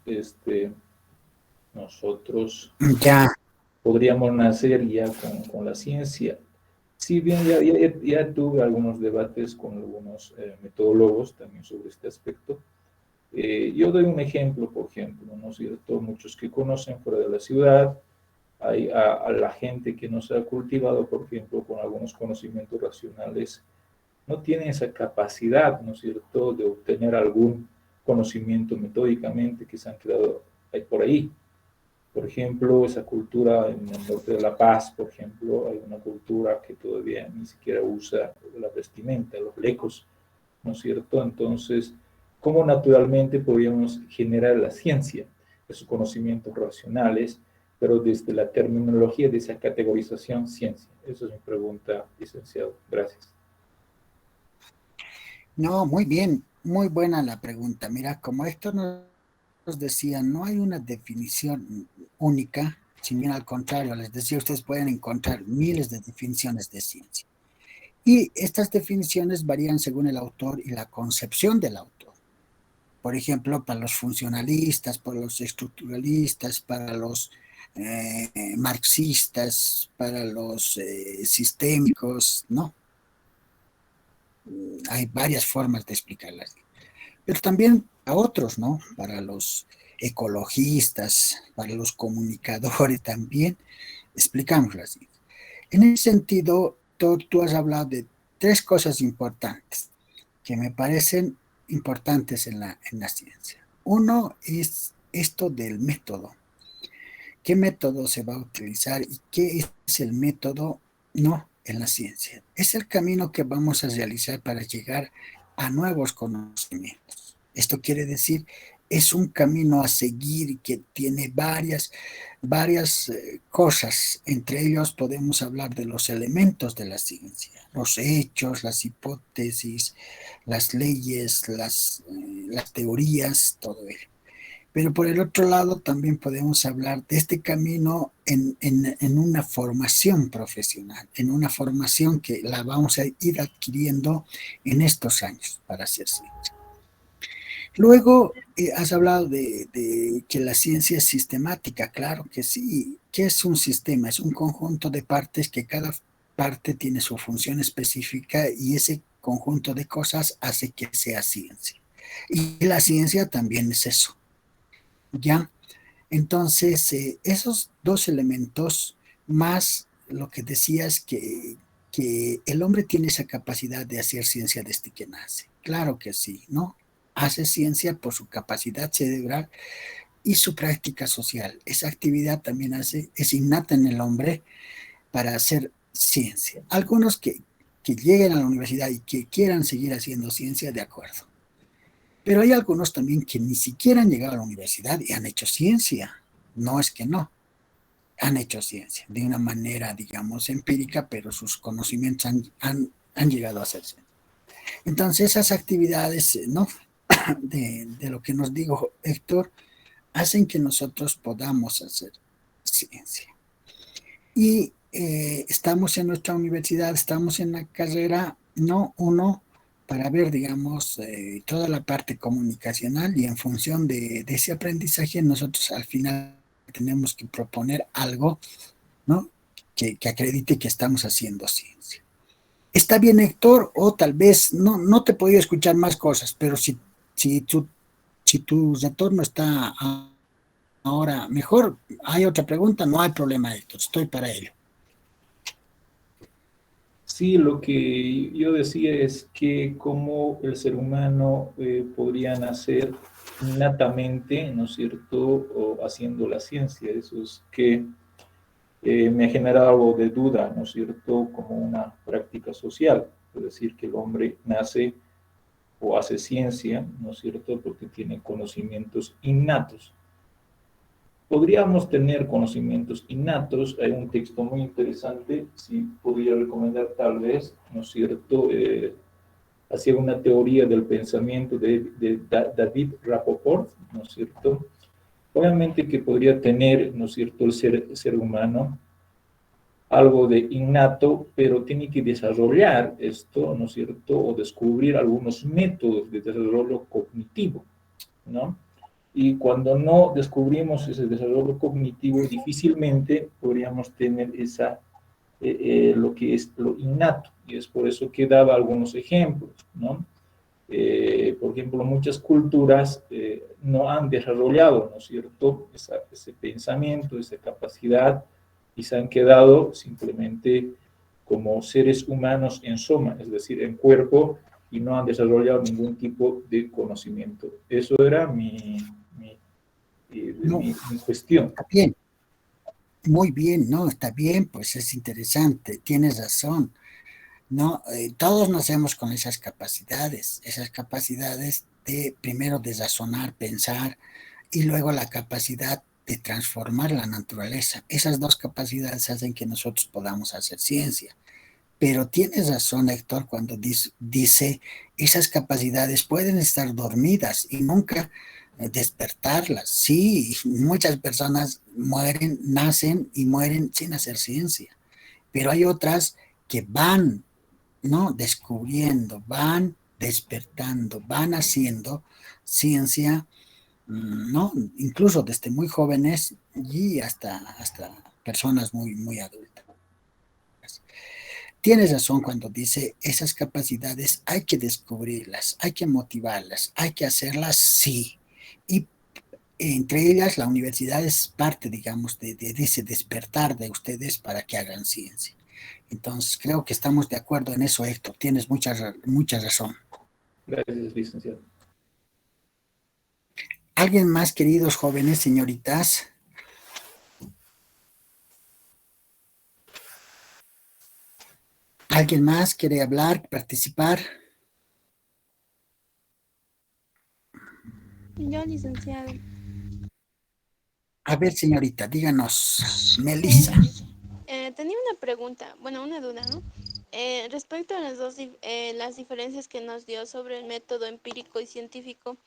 [SPEAKER 9] nosotros
[SPEAKER 1] Ya,
[SPEAKER 9] podríamos nacer ya con la ciencia? Si bien ya tuve algunos debates con algunos metodólogos también sobre este aspecto, yo doy un ejemplo, por ejemplo, ¿no es cierto? Muchos que conocen fuera de la ciudad, hay a la gente que no se ha cultivado, por ejemplo, con algunos conocimientos racionales, no tiene esa capacidad, ¿no es cierto?, de obtener algún conocimiento metódicamente que se han quedado por ahí. Por ejemplo, esa cultura en el norte de La Paz, por ejemplo, hay una cultura que todavía ni siquiera usa la vestimenta, los lecos, ¿no es cierto? Entonces, ¿cómo naturalmente podríamos generar la ciencia, esos conocimientos racionales, pero desde la terminología de esa categorización ciencia? Esa es mi pregunta, licenciado. Gracias.
[SPEAKER 1] no, muy bien, muy buena la pregunta. Mira, como esto nos decía, no hay una definición única, sino al contrario, les decía, ustedes pueden encontrar miles de definiciones de ciencia. Y estas definiciones varían según el autor y la concepción del autor. Por ejemplo, para los funcionalistas, para los estructuralistas, para los marxistas, para los sistémicos, ¿no? Hay varias formas de explicarlas. Pero también a otros, ¿no? Para los ecologistas, para los comunicadores también, explicámoslo así. En ese sentido, tú has hablado de tres cosas importantes que me parecen importantes en la ciencia. Uno es esto del método. ¿Qué método se va a utilizar y qué es el método? No, en la ciencia. Es el camino que vamos a realizar para llegar a nuevos conocimientos. Esto quiere decir, es un camino a seguir que tiene varias cosas. Entre ellos podemos hablar de los elementos de la ciencia, los hechos, las hipótesis, las leyes, las teorías, todo ello. Pero por el otro lado también podemos hablar de este camino en una formación profesional, en una formación que la vamos a ir adquiriendo en estos años para hacer ciencia. Luego has hablado de que la ciencia es sistemática, claro que sí. ¿Qué es un sistema? Es un conjunto de partes que cada parte tiene su función específica y ese conjunto de cosas hace que sea ciencia. Y la ciencia también es eso. ¿Ya? Entonces, esos dos elementos, más lo que decías que el hombre tiene esa capacidad de hacer ciencia desde que nace. Claro que sí, ¿no? Hace ciencia por su capacidad cerebral y su práctica social. Esa actividad también es innata en el hombre para hacer ciencia. Algunos que lleguen a la universidad y que quieran seguir haciendo ciencia, de acuerdo. Pero hay algunos también que ni siquiera han llegado a la universidad y han hecho ciencia. No es que no, han hecho ciencia de una manera, digamos, empírica, pero sus conocimientos han llegado a ser ciencia. Entonces, esas actividades, ¿no? De lo que nos dijo Héctor, hacen que nosotros podamos hacer ciencia. Y estamos en nuestra universidad, estamos en la carrera, no uno para ver, digamos, toda la parte comunicacional y en función de ese aprendizaje nosotros al final tenemos que proponer algo, ¿no? Que acredite que estamos haciendo ciencia. ¿Está bien, Héctor? O tal vez no te podía escuchar más cosas, pero si tu retorno está ahora mejor, hay otra pregunta, no hay problema, Héctor, estoy para ello.
[SPEAKER 9] Sí, lo que yo decía es que cómo el ser humano podría nacer innatamente, ¿no es cierto?, o haciendo la ciencia. Eso es que me ha generado algo de duda, ¿no es cierto?, como una práctica social. Es decir, que el hombre nace o hace ciencia, ¿no es cierto?, porque tiene conocimientos innatos. Podríamos tener conocimientos innatos. Hay un texto muy interesante, si podría recomendar tal vez, ¿no es cierto?, hacia una teoría del pensamiento de David Rapoport, ¿no es cierto? Obviamente que podría tener, ¿no es cierto?, el ser humano algo de innato, pero tiene que desarrollar esto, ¿no es cierto?, o descubrir algunos métodos de desarrollo cognitivo, ¿no? Y cuando no descubrimos ese desarrollo cognitivo, difícilmente podríamos tener lo que es lo innato, y es por eso que daba algunos ejemplos, ¿no? Por ejemplo, muchas culturas no han desarrollado, ¿no es cierto?, ese pensamiento, esa capacidad, y se han quedado simplemente como seres humanos en soma, es decir, en cuerpo, y no han desarrollado ningún tipo de conocimiento. Eso era
[SPEAKER 1] No,
[SPEAKER 9] mi cuestión.
[SPEAKER 1] está bien, muy bien, no, está bien, pues es interesante, tienes razón. No, todos nacemos con esas capacidades de primero de razonar, pensar y luego la capacidad de transformar la naturaleza. Esas dos capacidades hacen que nosotros podamos hacer ciencia. Pero tienes razón, Héctor, cuando dice esas capacidades pueden estar dormidas y nunca despertarlas. Sí, muchas personas mueren, nacen y mueren sin hacer ciencia, pero hay otras que van, ¿no?, descubriendo, van despertando, van haciendo ciencia, ¿no? Incluso desde muy jóvenes y hasta personas muy adultas. Tienes razón cuando dice esas capacidades hay que descubrirlas, hay que motivarlas, hay que hacerlas, sí. Y entre ellas la universidad es parte, digamos, de ese despertar de ustedes para que hagan ciencia. Entonces, creo que estamos de acuerdo en eso, Héctor. Tienes mucha razón.
[SPEAKER 9] Gracias, licenciado.
[SPEAKER 1] ¿Alguien más, queridos jóvenes, señoritas? ¿Alguien más quiere hablar, participar?
[SPEAKER 10] Yo, licenciado.
[SPEAKER 1] A ver, señorita, díganos, Melissa.
[SPEAKER 10] Tenía una pregunta, bueno, una duda, ¿no? Respecto a las diferencias que nos dio sobre el método empírico y científico,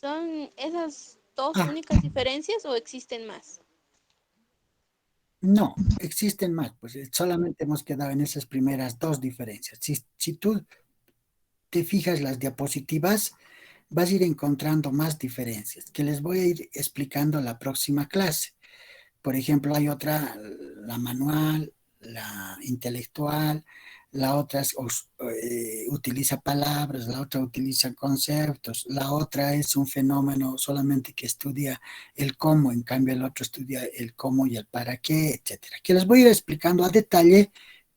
[SPEAKER 10] ¿son esas dos únicas diferencias o existen más?
[SPEAKER 1] No, existen más, pues solamente hemos quedado en esas primeras dos diferencias. Si tú te fijas las diapositivas, vas a ir encontrando más diferencias que les voy a ir explicando la próxima clase. Por ejemplo, hay otra, la manual, la intelectual, la otra utiliza palabras, la otra utiliza conceptos, la otra es un fenómeno solamente que estudia el cómo, en cambio el otro estudia el cómo y el para qué, etcétera. Que les voy a ir explicando a detalle,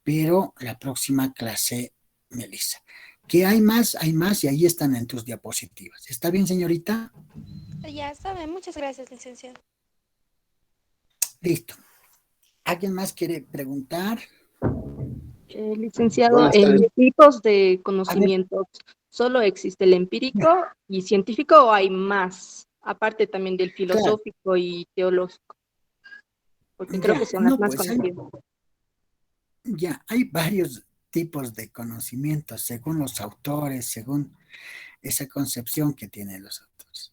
[SPEAKER 1] pero la próxima clase, Melissa. Que hay más y ahí están en tus diapositivas. ¿Está bien, señorita?
[SPEAKER 10] Ya sabe, muchas gracias, licenciado.
[SPEAKER 1] Listo. ¿Alguien más quiere preguntar?
[SPEAKER 6] Licenciado, en tipos de conocimientos, ¿solo existe el empírico y científico o hay más? Aparte también del filosófico y teológico. Porque creo que son las más conocidas.
[SPEAKER 1] Hay varios tipos de conocimientos, según los autores, según esa concepción que tienen los autores.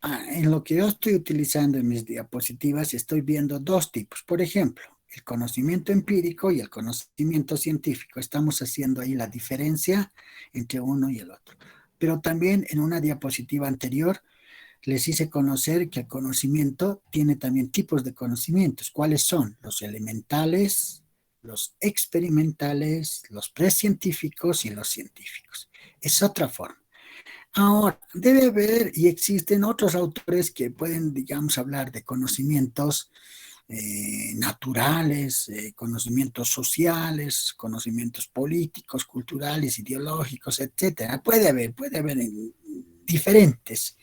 [SPEAKER 1] En lo que yo estoy utilizando en mis diapositivas, estoy viendo dos tipos. Por ejemplo, el conocimiento empírico y el conocimiento científico. Estamos haciendo ahí la diferencia entre uno y el otro. Pero también en una diapositiva anterior les hice conocer que el conocimiento tiene también tipos de conocimientos. ¿Cuáles son? Los elementales, los experimentales, los precientíficos y los científicos. Es otra forma. Ahora, debe haber y existen otros autores que pueden, digamos, hablar de conocimientos naturales, conocimientos sociales, conocimientos políticos, culturales, ideológicos, etcétera. Puede haber diferentes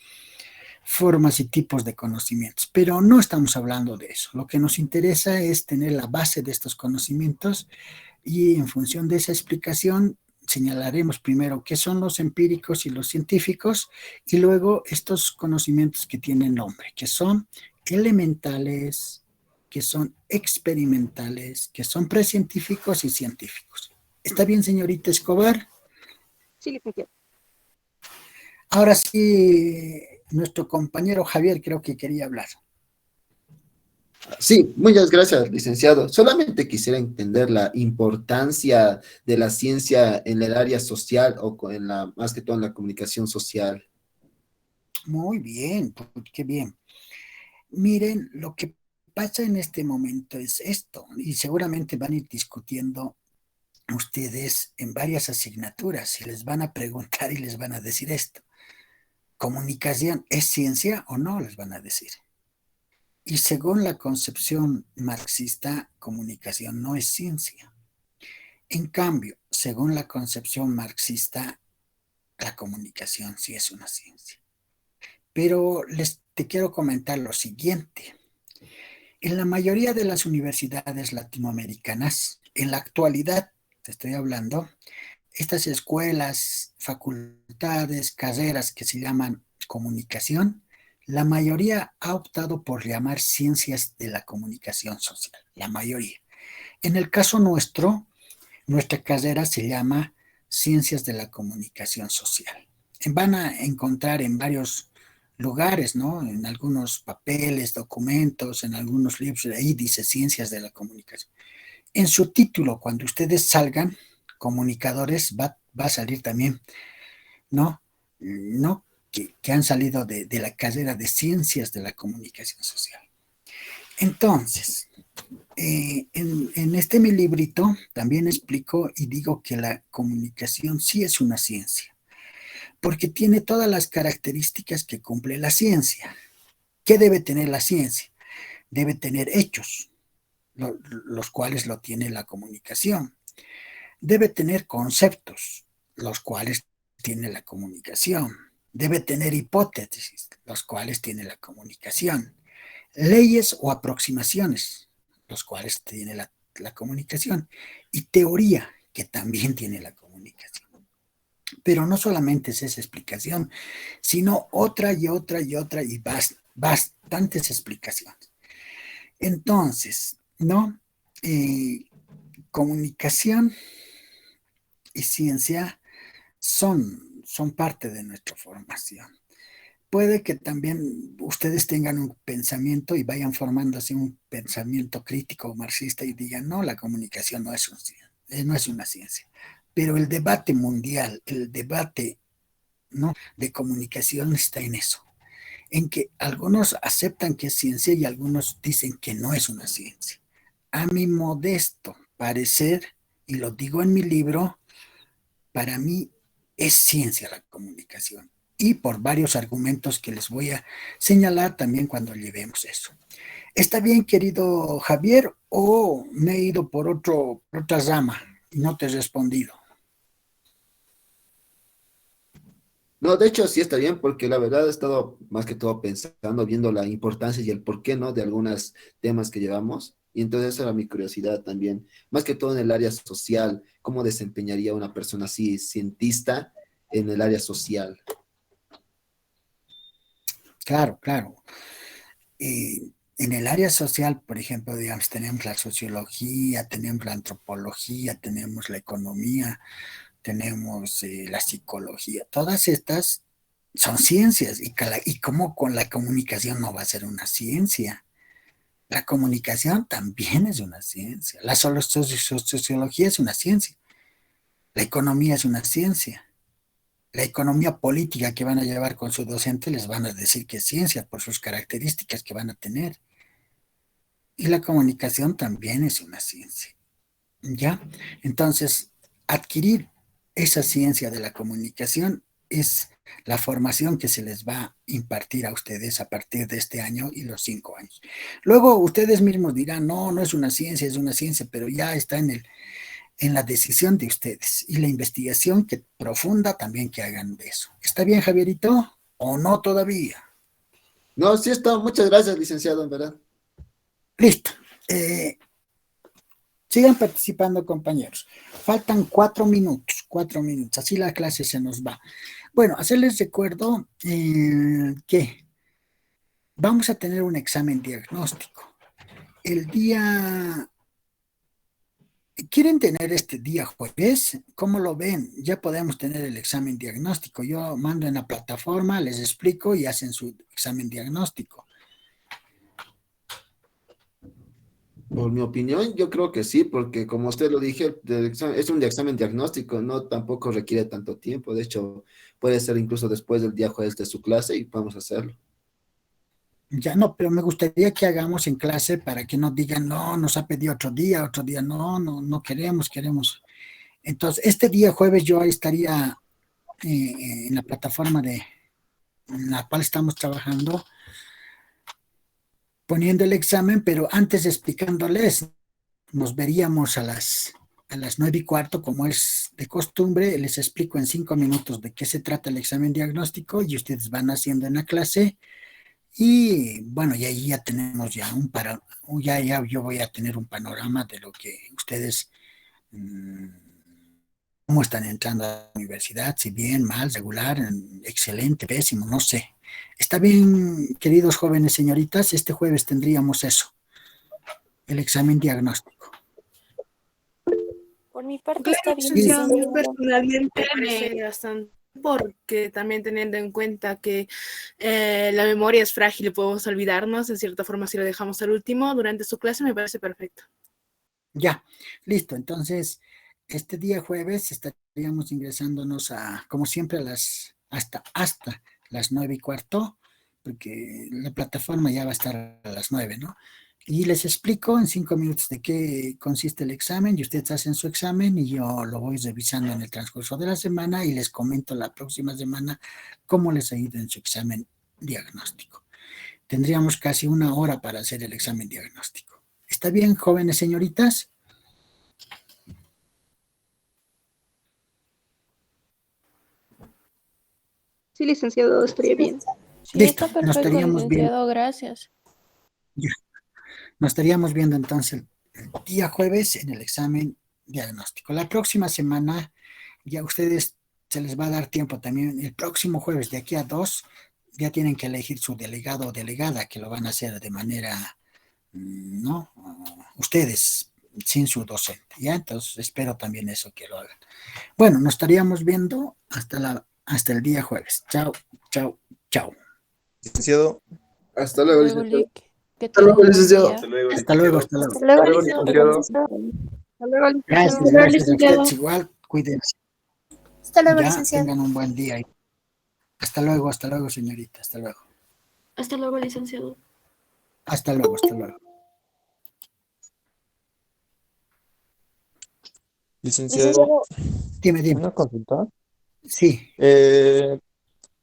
[SPEAKER 1] formas y tipos de conocimientos, pero no estamos hablando de eso. Lo que nos interesa es tener la base de estos conocimientos y en función de esa explicación señalaremos primero qué son los empíricos y los científicos y luego estos conocimientos que tienen nombre, que son elementales, que son experimentales, que son precientíficos y científicos. ¿Está bien, señorita Escobar?
[SPEAKER 6] Sí, licenciado.
[SPEAKER 1] Ahora sí, nuestro compañero Javier creo que quería hablar.
[SPEAKER 2] Sí, muchas gracias, licenciado. Solamente quisiera entender la importancia de la ciencia en el área social en más que todo en la comunicación social.
[SPEAKER 1] Muy bien, pues, qué bien. Miren, lo que pasa en este momento es esto, y seguramente van a ir discutiendo ustedes en varias asignaturas y les van a preguntar y les van a decir esto. ¿Comunicación es ciencia o no? Les van a decir. Y según la concepción marxista, comunicación no es ciencia. En cambio, según la concepción marxista, la comunicación sí es una ciencia. Pero te quiero comentar lo siguiente. En la mayoría de las universidades latinoamericanas, en la actualidad, te estoy hablando, estas escuelas, facultades, carreras que se llaman comunicación, la mayoría ha optado por llamar ciencias de la comunicación social, la mayoría. En el caso nuestro, nuestra carrera se llama ciencias de la comunicación social. Van a encontrar en varios lugares, ¿no? En algunos papeles, documentos, en algunos libros, ahí dice ciencias de la comunicación. En su título, cuando ustedes salgan, comunicadores, va a salir también, ¿no? ¿No? Que han salido de la carrera de ciencias de la comunicación social. Entonces, en este mi librito también explico y digo que la comunicación sí es una ciencia, porque tiene todas las características que cumple la ciencia. ¿Qué debe tener la ciencia? Debe tener hechos, los cuales lo tiene la comunicación. Debe tener conceptos, los cuales tiene la comunicación. Debe tener hipótesis, los cuales tiene la comunicación. Leyes o aproximaciones, los cuales tiene la comunicación. Y teoría, que también tiene la comunicación. Pero no solamente es esa explicación, sino otra y otra y otra y bastantes explicaciones. Entonces, ¿no? Comunicación y ciencia son parte de nuestra formación. Puede que también ustedes tengan un pensamiento y vayan formándose un pensamiento crítico marxista y digan, no, la comunicación no es una ciencia. Pero el debate mundial, el debate, ¿no?, de comunicación está en eso, en que algunos aceptan que es ciencia y algunos dicen que no es una ciencia. A mi modesto parecer, y lo digo en mi libro, para mí es ciencia la comunicación. Y por varios argumentos que les voy a señalar también cuando llevemos eso. ¿Está bien, querido Javier, o me he ido por otra rama y no te he respondido?
[SPEAKER 2] No, de hecho sí está bien, porque la verdad he estado más que todo pensando, viendo la importancia y el por qué, ¿no?, de algunos temas que llevamos. Y entonces esa era mi curiosidad también, más que todo en el área social, cómo desempeñaría una persona así, cientista, en el área social.
[SPEAKER 1] Claro, claro. En el área social, por ejemplo, digamos, tenemos la sociología, tenemos la antropología, tenemos la economía, tenemos la psicología. Todas estas son ciencias y cómo con la comunicación no va a ser una ciencia. La comunicación también es una ciencia. La sociología es una ciencia. La economía es una ciencia. La economía política que van a llevar con su docente les van a decir que es ciencia por sus características que van a tener. Y la comunicación también es una ciencia. ¿Ya? Entonces, adquirir esa ciencia de la comunicación es la formación que se les va a impartir a ustedes a partir de este año y los 5 años. Luego ustedes mismos dirán, no, no es una ciencia, es una ciencia, pero ya está en la decisión de ustedes y la investigación profunda también que hagan de eso. ¿Está bien, Javierito? ¿O no todavía?
[SPEAKER 2] No, sí está. Muchas gracias, licenciado, en verdad.
[SPEAKER 1] Listo. Sigan participando, compañeros. Faltan 4 minutos, así la clase se nos va. Bueno, hacerles recuerdo que vamos a tener un examen diagnóstico. El día, ¿quieren tener este día jueves? ¿Cómo lo ven? Ya podemos tener el examen diagnóstico. Yo mando en la plataforma, les explico y hacen su examen diagnóstico.
[SPEAKER 2] Por mi opinión, yo creo que sí, porque como usted lo dije, es un examen diagnóstico, no tampoco requiere tanto tiempo. De hecho, puede ser incluso después del día jueves de su clase y podemos hacerlo.
[SPEAKER 1] Ya no, pero me gustaría que hagamos en clase para que no digan, no, nos ha pedido otro día, no, no, no queremos, queremos. Entonces, este día jueves yo estaría en la plataforma en la cual estamos trabajando, poniendo el examen, pero antes explicándoles, nos veríamos a las 9:15, como es de costumbre, les explico en 5 minutos de qué se trata el examen diagnóstico y ustedes van haciendo en la clase. Y bueno, y ahí ya tenemos ya yo voy a tener un panorama de lo que ustedes, cómo están entrando a la universidad, si bien, mal, regular, excelente, pésimo, no sé. Está bien, queridos jóvenes señoritas, este jueves tendríamos eso, el examen diagnóstico.
[SPEAKER 8] Por mi parte
[SPEAKER 11] Claro,
[SPEAKER 8] está bien,
[SPEAKER 11] licenciado, a mí
[SPEAKER 8] licenciado.
[SPEAKER 11] personalmente me parece bastante, porque también teniendo en cuenta que la memoria es frágil y podemos olvidarnos, de cierta forma si lo dejamos al último durante su clase me parece perfecto.
[SPEAKER 1] Ya, listo. Entonces, este día jueves estaríamos ingresándonos como siempre, hasta las 9:15, porque la plataforma ya va a estar a las 9, ¿no? Y les explico en 5 minutos de qué consiste el examen y ustedes hacen su examen y yo lo voy revisando en el transcurso de la semana y les comento la próxima semana cómo les ha ido en su examen diagnóstico. Tendríamos casi 1 hora para hacer el examen diagnóstico. ¿Está bien, jóvenes señoritas?
[SPEAKER 6] Sí, licenciado, estaría bien.
[SPEAKER 12] Sí,
[SPEAKER 1] Listo,
[SPEAKER 12] está
[SPEAKER 1] nos
[SPEAKER 12] perfecto,
[SPEAKER 1] estaríamos viendo.
[SPEAKER 12] licenciado, gracias.
[SPEAKER 1] Ya, nos estaríamos viendo entonces el día jueves en el examen diagnóstico. La próxima semana ya ustedes se les va a dar tiempo también. El próximo jueves, de aquí a 2, ya tienen que elegir su delegado o delegada, que lo van a hacer de manera, ¿no? Ustedes, sin su docente, ¿ya? Entonces espero también eso que lo hagan. Bueno, nos estaríamos viendo hasta el día jueves. Chao, chao, chao.
[SPEAKER 13] Licenciado.
[SPEAKER 2] Hasta luego,
[SPEAKER 12] Luego,
[SPEAKER 2] licenciado.
[SPEAKER 12] Lick, que
[SPEAKER 2] Hasta luego,
[SPEAKER 12] tenga un buen
[SPEAKER 2] licenciado.
[SPEAKER 12] día.
[SPEAKER 1] Hasta luego, hasta luego.
[SPEAKER 8] Hasta luego,
[SPEAKER 13] Hasta luego,
[SPEAKER 8] licenciado.
[SPEAKER 13] licenciado.
[SPEAKER 6] Hasta luego,
[SPEAKER 1] Gracias,
[SPEAKER 6] licenciado.
[SPEAKER 1] gracias a ustedes igual. Cuídense.
[SPEAKER 8] Hasta luego,
[SPEAKER 1] Ya
[SPEAKER 8] licenciado.
[SPEAKER 1] tengan un buen día. Hasta luego, señorita. Hasta luego.
[SPEAKER 8] Hasta luego, licenciado.
[SPEAKER 1] Hasta luego, hasta luego.
[SPEAKER 13] Licenciado,
[SPEAKER 1] Dime.
[SPEAKER 13] una consulta.
[SPEAKER 1] Sí,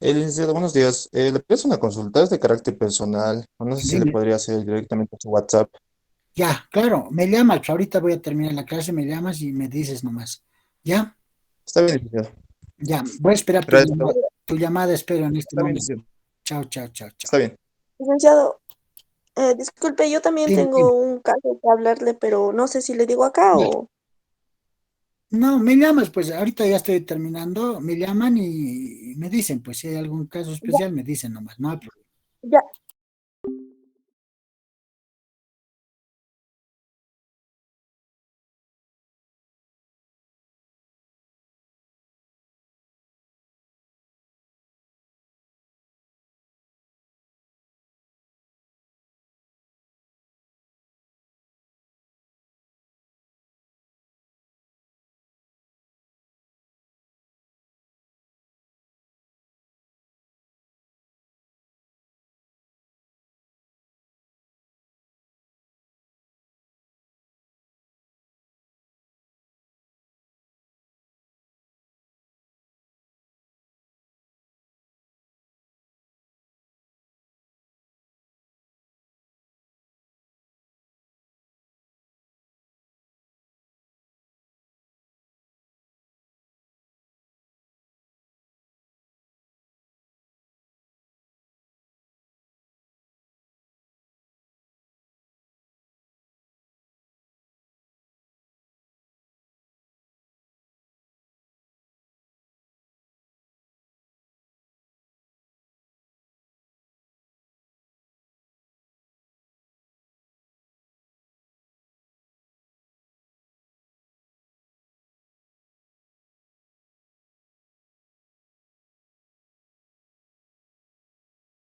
[SPEAKER 13] Licenciado, buenos días. Le pido una consulta, es de carácter personal. O no sé si le
[SPEAKER 1] dime.
[SPEAKER 13] podría hacer directamente a su WhatsApp.
[SPEAKER 1] Ya, claro. Me llamas. Ahorita voy a terminar la clase. Me llamas y me dices nomás. ¿Ya?
[SPEAKER 13] Está bien, licenciado.
[SPEAKER 1] Ya. Voy a esperar
[SPEAKER 13] Gracias.
[SPEAKER 1] tu llamada. Espero en este
[SPEAKER 13] Está bien,
[SPEAKER 1] momento.
[SPEAKER 13] licenciado.
[SPEAKER 1] Chao, chao, chao, chao.
[SPEAKER 13] Está bien.
[SPEAKER 5] Licenciado, disculpe, yo también
[SPEAKER 1] Dime.
[SPEAKER 5] tengo un caso que hablarle, pero no sé si le digo acá
[SPEAKER 1] Ya.
[SPEAKER 5] o...
[SPEAKER 1] No, me llamas, pues ahorita ya estoy terminando. Me llaman y me dicen, pues si hay algún caso
[SPEAKER 5] Ya,
[SPEAKER 1] especial, me dicen nomás. No hay problema.
[SPEAKER 5] ya,